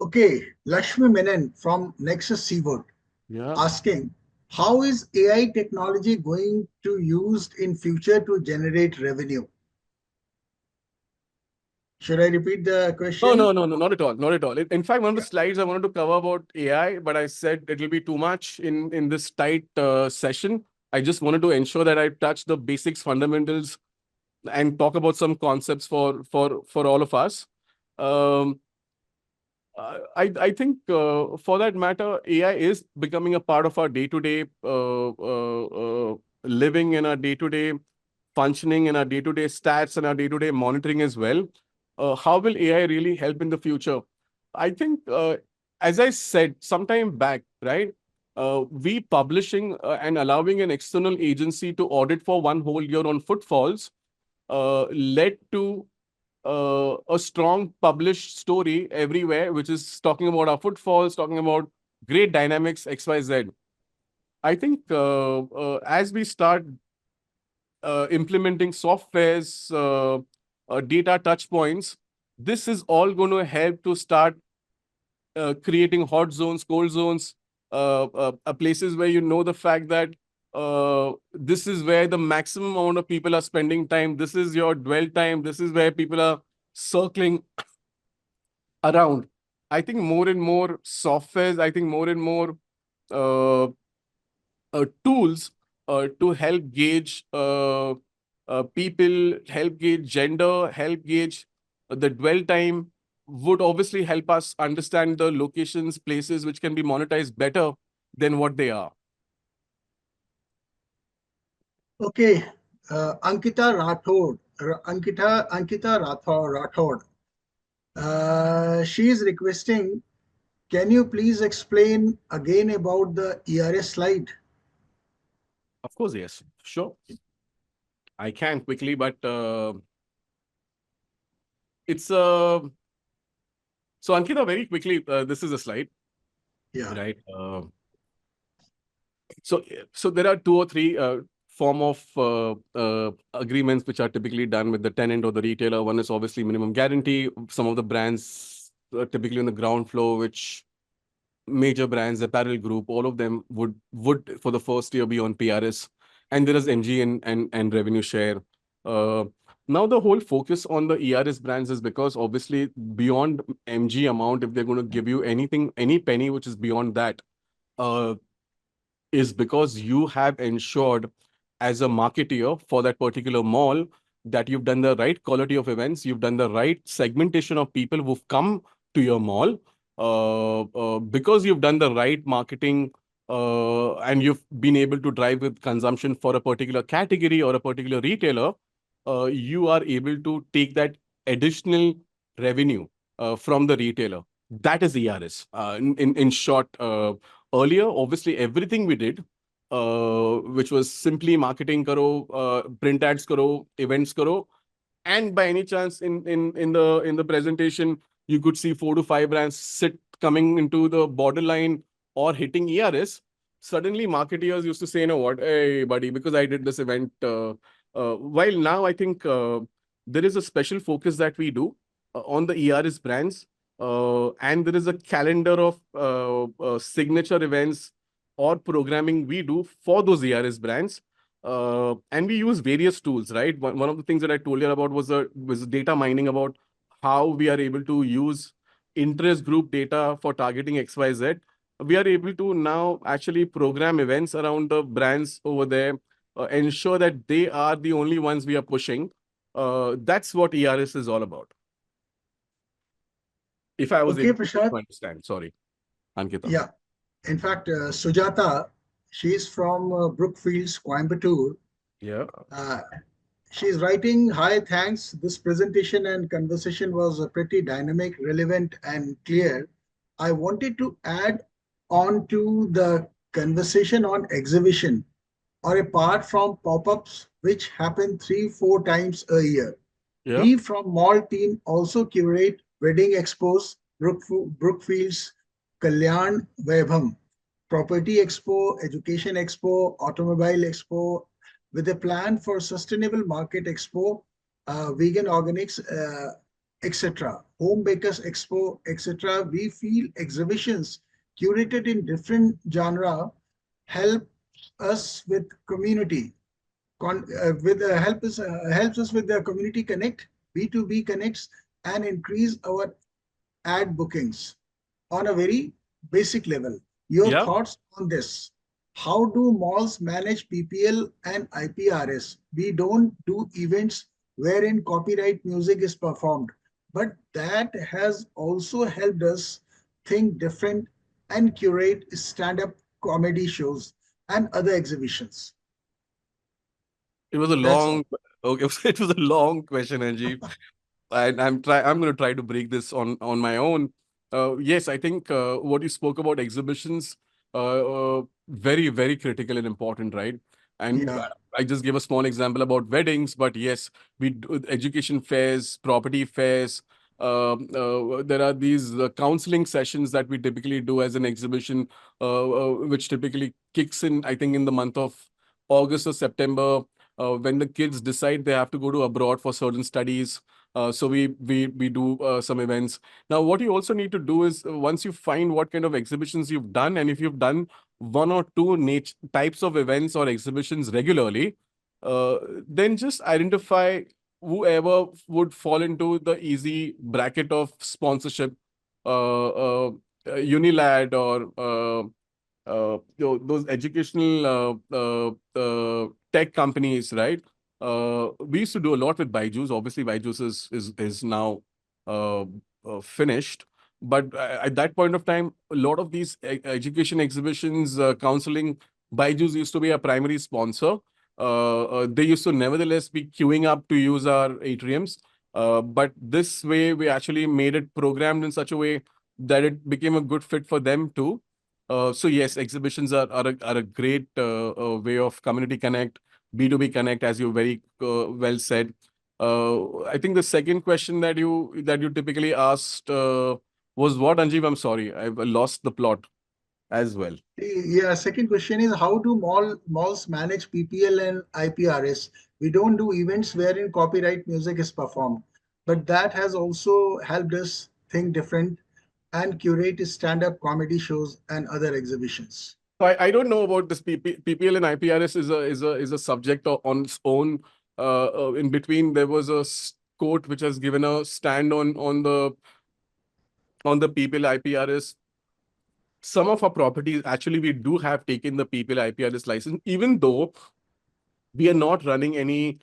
Okay, Lakshmi Menon from Nexus Seawood Yeah. asking, how is AI technology going to used in future to generate revenue? Should I repeat the No, question? no, no, no, not at all. Not at all. In fact, one of the Yeah. slides I wanted to cover about AI, but I said it will be too much in this tight session. I just wanted to ensure that I touch the basics, fundamentals, and talk about some concepts for all of us. Um, I think for that matter, AI is becoming a part of our day-to-day living, in our day-to-day functioning, in our day-to-day stats, and our day-to-day monitoring as well. How will AI really help in the future? I think, as I said sometime back, right? We publishing and allowing an external agency to audit for one whole year on footfalls led to a strong published story everywhere, which is talking about our footfalls, talking about great dynamics, XYZ. I think as we start implementing softwares, data touch points, this is all going to help to start creating hot zones, cold zones, places where you know the fact that this is where the maximum amount of people are spending time. This is your dwell time. This is where people are circling around. I think more and more softwares, I think more and more uh, tools to help gauge people, help gauge gender, help gauge the dwell time would obviously help us understand the locations, places which can be monetized better than what they are. Okay, Ankita Rathod, Ankita Rathod. She is requesting, can you please explain again about the ERS slide? Of course, yes, sure. I can quickly, but it's so Ankita, very quickly, this is a slide, Yeah. right? So there are two or three form of agreements which are typically done with the tenant or the retailer. One is obviously minimum guarantee. Some of the brands typically on the ground floor, which major brands, apparel group, all of them would for the first year be on PRS, and there is MG and revenue share. Uh, Now the whole focus on the ERS brands is because obviously beyond MG amount, if they're going to give you anything, any penny which is beyond that, uh, is because you have ensured as a marketeer for that particular mall that you've done the right quality of events, you've done the right segmentation of people who've come to your mall, because you've done the right marketing, and you've been able to drive with consumption for a particular category or a particular retailer. You are able to take that additional revenue from the retailer. That is ERS. In short, earlier, obviously, everything we did, which was simply marketing karo, print ads karo, events karo, and by any chance in the presentation, you could see 4 to 5 brands sit coming into the borderline or hitting ERS. Suddenly, marketeers used to say, "You know what, hey buddy, because I did this event." While now, I think there is a special focus that we do on the ERS brands, and there is a calendar of signature events or programming we do for those ERS brands. And we use various tools, right? One of the things that I told you about was data mining, about how we are able to use interest group data for targeting XYZ. We are able to now actually program events around the brands over there, ensure that they are the only ones we are pushing. That's what ERS is all about. If I was Okay, able Prashad. to understand, sorry, Ankita. Yeah. In fact, Sujata, she's from Brookfields, Coimbatore. Yeah. Uh, she's writing, hi, thanks. This presentation and conversation was pretty dynamic, relevant, and clear. I wanted to add on to the conversation on exhibition or apart from pop-ups, which happen 3-4 times a year. Yeah. We from mall team also curate wedding expos, Brookfields, Kalyan Vaibham, Property Expo, Education Expo, Automobile Expo, with a plan for Sustainable Market Expo, Vegan Organics, etc., Home Bakers Expo, etc. We feel exhibitions curated in different genre help us with community with helps us with the community connect, B2B connects, and increase our ad bookings on a very basic level. Your Yeah. thoughts on this? How do malls manage PPL and IPRS? We don't do events wherein copyright music is performed, but that has also helped us think different and curate stand-up comedy shows and other exhibitions. It was a That's all. long, okay, it was a long question, Angie. I'm going to try to break this on my own. Yes, I think what you spoke about exhibitions, very critical and important, right? And Yeah. I just gave a small example about weddings, but yes, we do education fairs, property fairs. There are these counseling sessions that we typically do as an exhibition, which typically kicks in, I think, in the month of August or September, when the kids decide they have to go to abroad for certain studies. So we do some events. Now, what you also need to do is once you find what kind of exhibitions you've done, and if you've done one or two types of events or exhibitions regularly, uh, then just identify whoever would fall into the easy bracket of sponsorship, Unilad or those educational tech companies, right? We used to do a lot with Byju's. Obviously, Byju's is now uh, finished. But at that point of time, a lot of these education exhibitions, counseling, Byju's used to be a primary sponsor. They used to nevertheless be queuing up to use our atriums. But this way, we actually made it programmed in such a way that it became a good fit for them too. So yes, exhibitions are a great way of community connect, B2B connect, as you very well said. I think the second question that you typically asked was what, Anjeev? I'm sorry, I've lost the plot as well. Yeah, second question is how do malls manage PPL and IPRS? We don't do events wherein copyright music is performed, but that has also helped us think different and curate stand-up comedy shows and other exhibitions. So I don't know about this PPL and IPRS is a subject on its own. In between, there was a court which has given a stand on the PPL IPRS. Some of our properties, actually, we do have taken the PPL IPRS license, even though we are not running any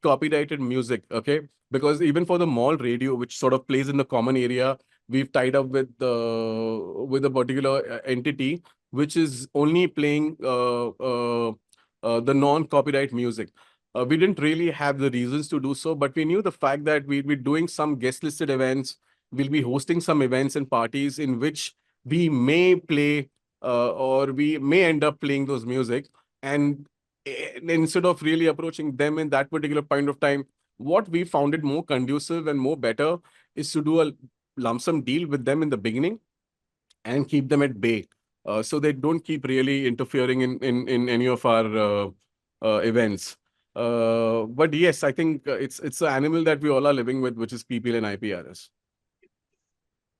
copyrighted music, okay? Because even for the mall radio, which sort of plays in the common area, we've tied up with a particular entity which is only playing the non-copyright music. We didn't really have the reasons to do so, but we knew the fact that we'd be doing some guest listed events. We'll be hosting some events and parties in which we may play or we may end up playing those music. And instead of really approaching them in that particular point of time, what we found it more conducive and more better is to do a lump sum deal with them in the beginning and keep them at bay, so they don't keep really interfering in any of our events. But yes, I think it's an animal that we all are living with, which is PPL and IPRS.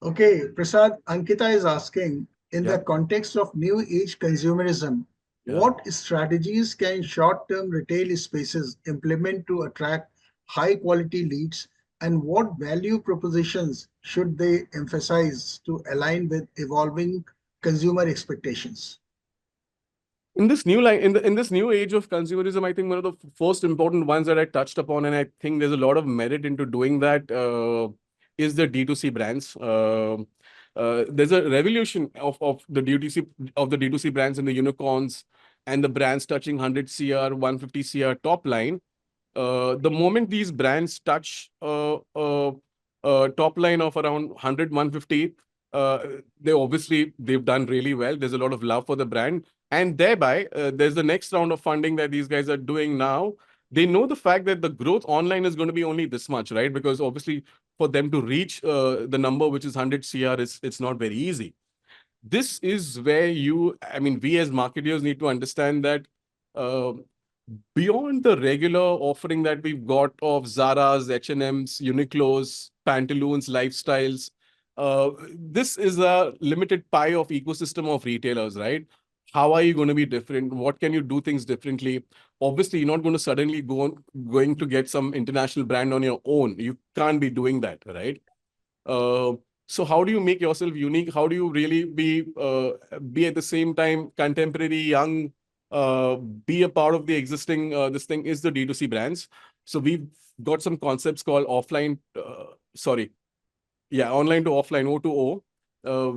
Okay, Prasad, Ankita is asking, in the Yeah, context of new age consumerism, yeah. what strategies can short-term retail spaces implement to attract high quality leads and what value propositions should they emphasize to align with evolving consumer expectations? In this new line, in this new age of consumerism, I think one of the first important ones that I touched upon, and I think there's a lot of merit into doing that, is the D2C brands. There's a revolution of the D2C brands and the unicorns and the brands touching 100 CR, 150 CR top line. The moment these brands touch top line of around 100, 150, uh, they've done really well. There's a lot of love for the brand, and thereby there's the next round of funding that these guys are doing now. they know the fact that the growth online is going to be only this much, right? Because obviously for them to reach the number which is 100 CR, it's not very easy. This is where I mean, we as marketers need to understand that uh, beyond the regular offering that we've got of Zara's, H&M's, Uniqlo's, Pantaloons, Lifestyles, this is a limited pie of ecosystem of retailers, right? How are you going to be different? What can you do things differently? Obviously, you're not going to suddenly going to get some international brand on your own. You can't be doing that, right? Uh, so how do you make yourself unique? How do you really be at the same time contemporary, young, be a part of the existing this thing is the D2C brands. So we've got some concepts called online to offline, O to O,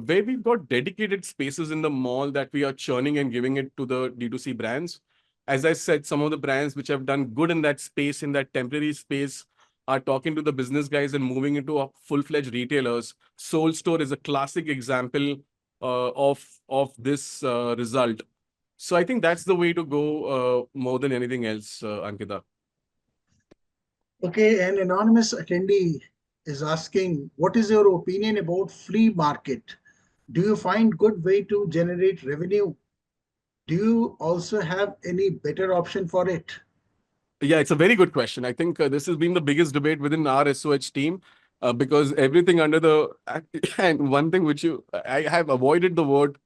where we've got dedicated spaces in the mall that we are churning and giving it to the D2C brands. As I said, some of the brands which have done good in that space, in that temporary space, are talking to the business guys and moving into a full-fledged retailers. Soul Store is a classic example of this result. So I think that's the way to go more than anything else, Ankita. Okay, an anonymous attendee is asking, what is your opinion about flea market? Do you find good way to generate revenue? Do you also have any better option for it? Yeah, it's a very good question. I think this has been the biggest debate within our SOH team because everything under the and one thing which I have avoided the word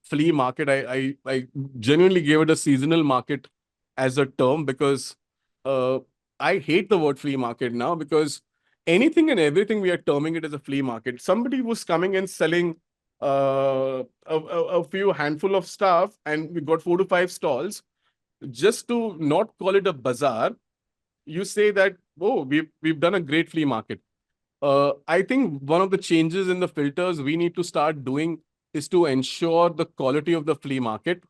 flea market. I genuinely gave it a seasonal market as a term because uh, I hate the word flea market now because anything and everything we are terming it as a flea market. Somebody was coming and selling a few handful of stuff, and we got 4 to 5 stalls. Just to not call it a bazaar, you say that, oh, we've done a great flea market. I think one of the changes in the filters we need to start doing is to ensure the quality of the flea market,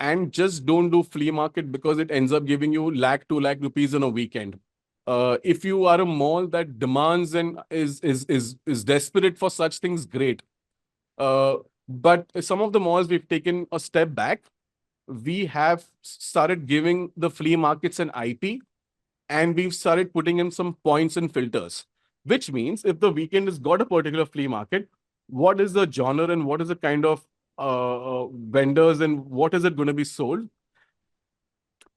and just don't do flea market because it ends up giving you lakh 2 lakh rupees in a weekend. If you are a mall that demands and is desperate for such things, great. Uh, but some of the malls we've taken a step back. We have started giving the flea markets an IP, and we've started putting in some points and filters, which means if the weekend has got a particular flea market, what is the genre and what is the kind of vendors and what is it going to be sold?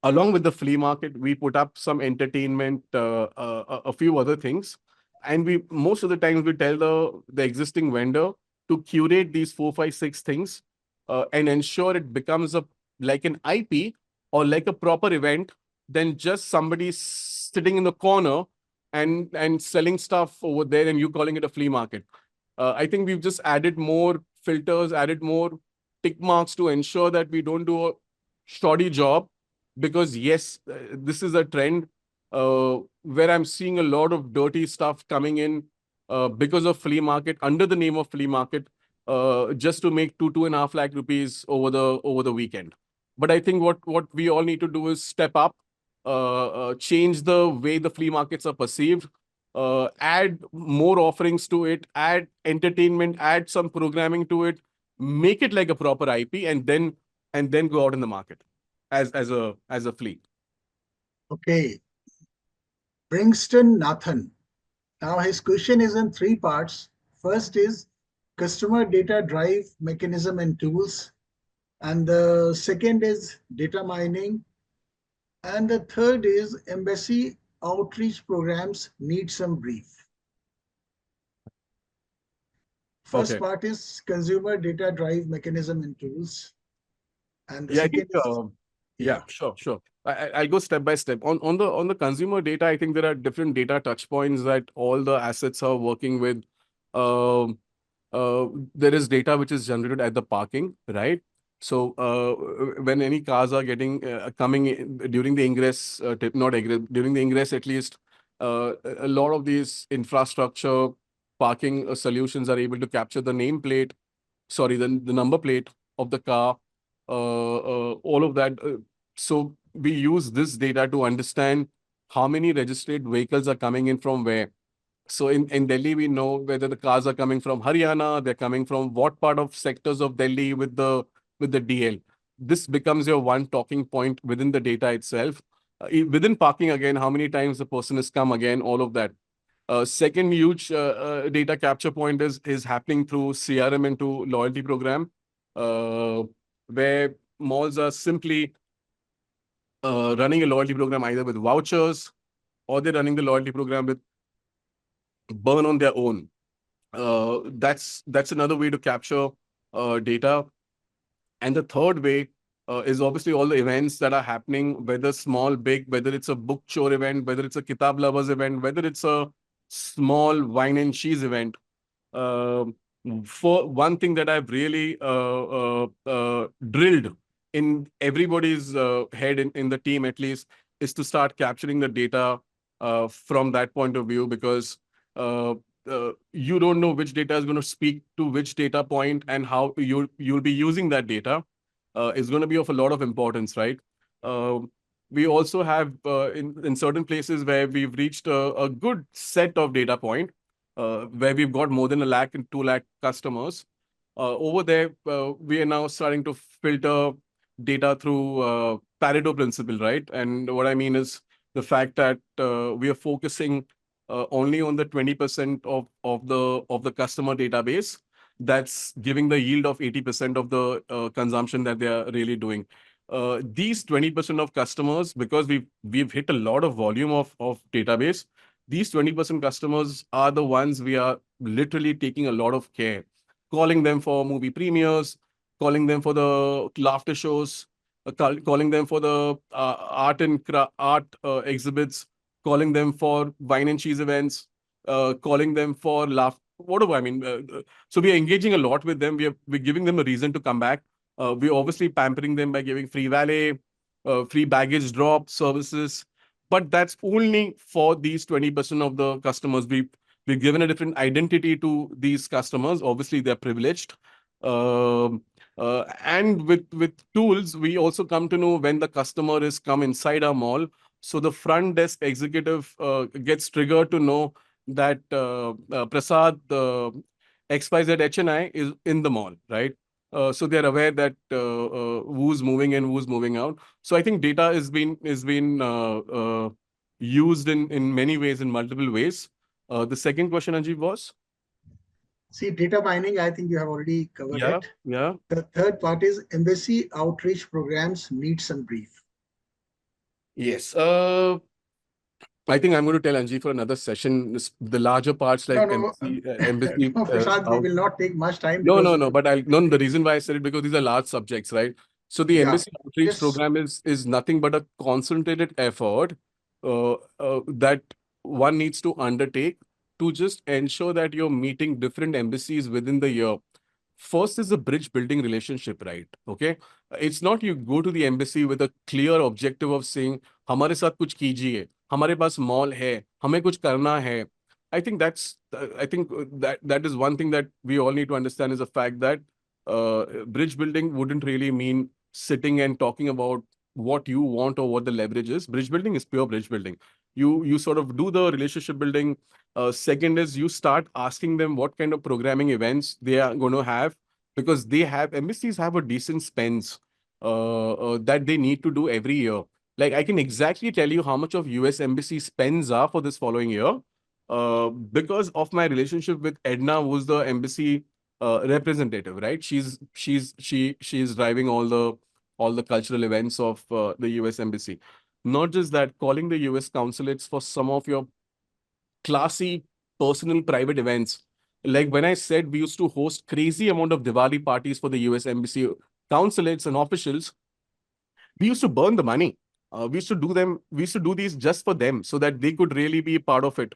Along with the flea market, we put up some entertainment, a few other things, and we most of the times we tell the existing vendor to curate these 4, 5, 6 things and ensure it becomes a like an IP or like a proper event than just somebody sitting in the corner and selling stuff over there and you calling it a flea market. I think we've just added more filters, added more tick marks to ensure that we don't do a shoddy job, because yes, this is a trend where I'm seeing a lot of dirty stuff coming in because of flea market under the name of flea market, just to make 2.5 lakh rupees over the weekend. But I think what we all need to do is step up, change the way the flea markets are perceived, add more offerings to it, add entertainment, add some programming to it, make it like a proper IP, and then go out in the market as a fleet. Okay, Bringston Nathan. Now his question is in three parts. First is customer data drive mechanism and tools. And the second is data mining. And the third is embassy outreach programs need some brief. First Okay. part is consumer data drive mechanism and tools. And the Yeah, I think second is, yeah, yeah, sure. I'll go step by step. On the consumer data, I think there are different data touch points that all the assets are working with. Um, there is data which is generated at the parking, right? So when any cars are getting coming in, during the ingress, not egress, during the ingress at least, a lot of these infrastructure parking solutions are able to capture the nameplate, sorry, the number plate of the car, all of that. So we use this data to understand how many registered vehicles are coming in from where. So in Delhi, we know whether the cars are coming from Haryana, they're coming from what part of sectors of Delhi with the DL. This becomes your one talking point within the data itself. within parking again, how many times the person has come again, all of that. Second huge data capture point is happening through CRM into loyalty program, uh, where malls are simply running a loyalty program either with vouchers or they're running the loyalty program with burn on their own. That's another way to capture data. And the third way is obviously all the events that are happening, whether small, big, whether it's a book chore event, whether it's a kitab lovers event, whether it's a small wine and cheese event. Um for one thing that I've really drilled in everybody's head in the team, at least, is to start capturing the data from that point of view, because uh, you don't know which data is going to speak to which data point and how you'll be using that data is going to be of a lot of importance, right? Um we also have in certain places where we've reached a good set of data point where we've got more than 1 lakh and 2 lakh customers. Over there, we are now starting to filter data through Pareto principle, right? And what I mean is the fact that we are focusing only on the 20% of the customer database that's giving the yield of 80% of the consumption that they are really doing. These 20% of customers, because we've hit a lot of volume of database, these 20% customers are the ones we are literally taking a lot of care, calling them for movie premieres, calling them for the laughter shows, calling them for the art exhibits, calling them for wine and cheese events, calling them for whatever. I mean, so we are engaging a lot with them. We're giving them a reason to come back. We're obviously pampering them by giving free valet, free baggage drop services, but that's only for these 20% of the customers. We've given a different identity to these customers. Obviously, they're privileged. Um, and with tools, we also come to know when the customer is come inside our mall. So the front desk executive gets triggered to know that Prasad, XYZ HNI is in the mall, right? So they're aware that who's moving in, who's moving out. So I think data is been used in many ways, in multiple ways. The second question, Anjeev, was? See, data mining, I think you have already covered Yeah, it. yeah. The third part is embassy outreach programs need some brief. Yes. I think I'm going to tell Anji for another session. The larger parts No, like no, embassy. no, Prasad, we will not take much time No, no, because no. But I'll no. The reason why I said it, because these are large subjects, right? So the yeah, embassy outreach just program is nothing but a concentrated effort that one needs to undertake to just ensure that you're meeting different embassies within the year. First is the bridge building relationship, right? Okay, it's not you go to the embassy with a clear objective of saying हमारे साथ कुछ कीजिए, हमारे पास mall है, हमें कुछ करना है. I think that is one thing that we all need to understand, is the fact that bridge building wouldn't really mean sitting and talking about what you want or what the leverage is. Bridge building is pure bridge building. You sort of do the relationship building. Second is you start asking them what kind of programming events they are going to have, because they have embassies have a decent spends that they need to do every year. Like I can exactly tell you how much of US embassy spends are for this following year, because of my relationship with Edna, who's the embassy representative, right? She's driving all the cultural events of the US embassy. Not just that, calling the US consulates for some of your classy personal private events. Like when I said we used to host crazy amount of Diwali parties for the US embassy consulates and officials, we used to burn the money. We used to do these just for them so that they could really be part of it.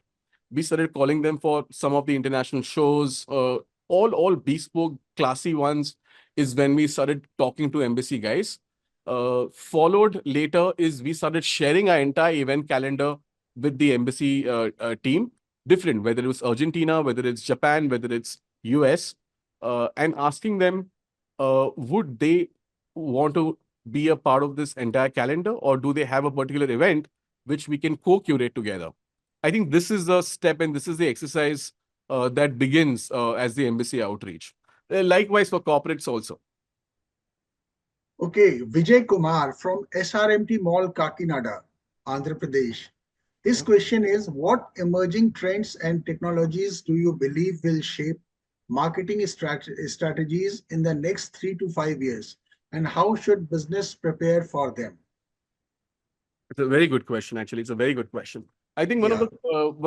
We started calling them for some of the international shows, all bespoke, classy ones. Is when we started talking to embassy guys. Followed later is we started sharing our entire event calendar with the embassy team, different, whether it was Argentina, whether it's Japan, whether it's US, and asking them, would they want to be a part of this entire calendar, or do they have a particular event which we can co-curate together? I think this is the step and this is the exercise that begins as the embassy outreach. Likewise for corporates also. okay. Vijay Kumar from SRMT Mall, Kakinada. Andhra Pradesh. His question is, what emerging trends and technologies do you believe will shape marketing strategies in the next 3 to 5 years? And how should business prepare for them? It's a very good question, actually. It's a very good question. I think Yeah.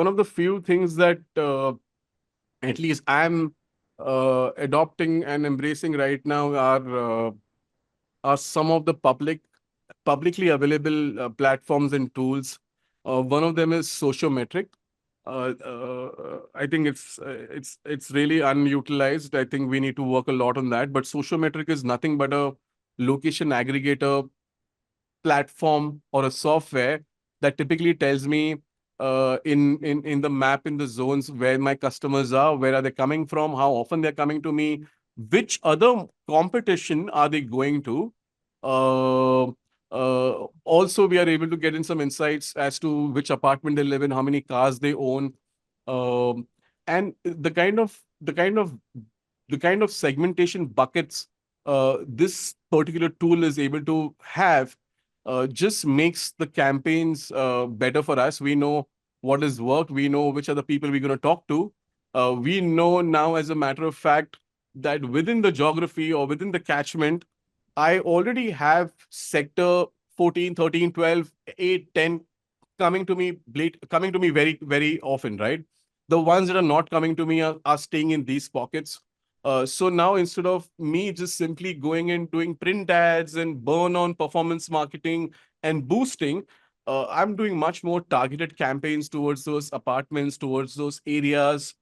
one of the few things that at least I'm adopting and embracing right now are some of the publicly available platforms and tools. One of them is Sociometric. I think it's really unutilized. I think we need to work a lot on that. But Sociometric is nothing but a location aggregator platform or a software that typically tells me in the map, in the zones, where my customers are, where are they coming from, how often they're coming to me, which other competition are they going to. Uh, Also, we are able to get in some insights as to which apartment they live in, how many cars they own, um, and the kind of segmentation buckets this particular tool is able to have just makes the campaigns better for us. We know what has worked. We know which are the people we're going to talk to. We know now, as a matter of fact, that within the geography or within the catchment, I already have sector 14, 13, 12, 8, 10 coming to me very, very often, right? The ones that are not coming to me are staying in these pockets. So now, instead of me just simply going and doing print ads and burn on performance marketing and boosting, I'm doing much more targeted campaigns towards those apartments, towards those areas,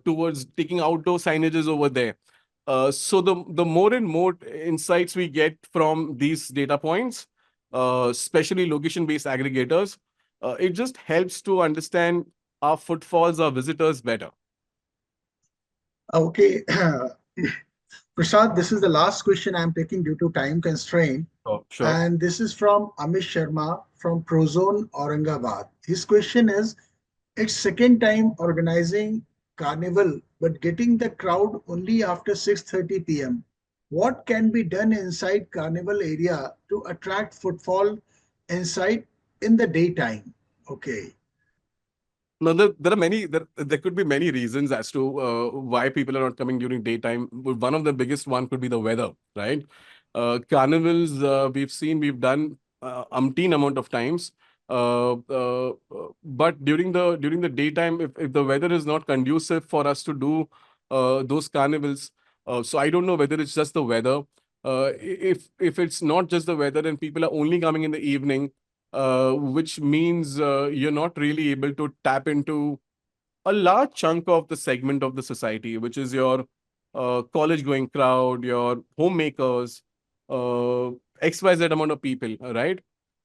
towards taking outdoor signages over there. So the more and more insights we get from these data points, especially location-based aggregators, it just helps to understand our footfalls, our visitors better. Okay. Prasad, this is the last question I'm taking due to time constraint. Oh, sure. And this is from Amish Sharma from Prozone, Aurangabad. His question is, it's second time organizing carnival, but getting the crowd only after 6:30 p.m. What can be done inside carnival area to attract footfall inside in the daytime? Okay. No, there are there could be many reasons as to why people are not coming during daytime. But one of the biggest one could be the weather, right? Carnivals, we've done umpteen amount of times. But during the daytime, if the weather is not conducive for us to do those carnivals, so I don't know whether it's just the weather. If it's not just the weather and people are only coming in the evening, which means you're not really able to tap into a large chunk of the segment of the society, which is your college going crowd, your homemakers, XYZ amount of people, right?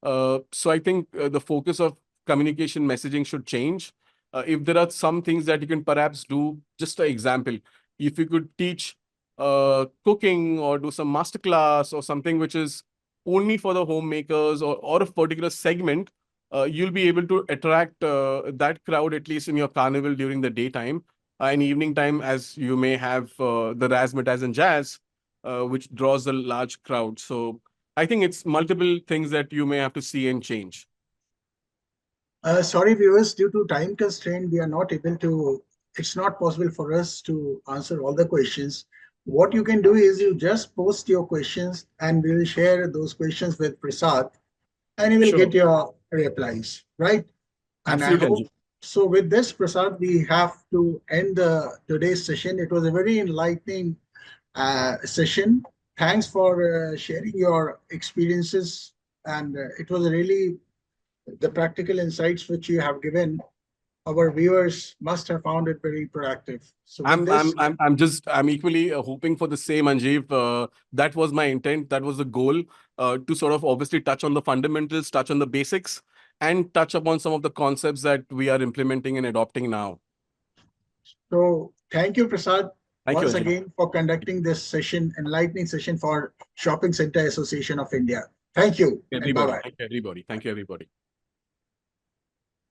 So I think the focus of communication messaging should change. If there are some things that you can perhaps do, just an example, if you could teach cooking or do some masterclass or something which is only for the homemakers or a particular segment, you'll be able to attract that crowd, at least in your carnival during the daytime. In evening time, as you may have the razzmatazz and jazz, which draws a large crowd. So I think it's multiple things that you may have to see and change. Sorry, viewers, due to time constraint, we are not able to, it's not possible for us to answer all the questions. What you can do is you just post your questions and we will share those questions with Prasad and you will get Sure. your replies, right? And I Absolutely, hope Anju. so. With this, Prasad, we have to end the today's session. It was a very enlightening session. Thanks for sharing your experiences, and it was really the practical insights which you have given. Our viewers must have found it very productive. So, with this, I'm equally hoping for the same, Anjeev. That was my intent. That was the goal, to sort of obviously touch on the fundamentals, touch on the basics, and touch upon some of the concepts that we are implementing and adopting now. so thank you, Prasad, Thank you, once Anjeev. again for conducting this session, enlightening session for Shopping Center Association of India. Thank you and bye Everybody. bye. Thank you, everybody. Thank you, everybody.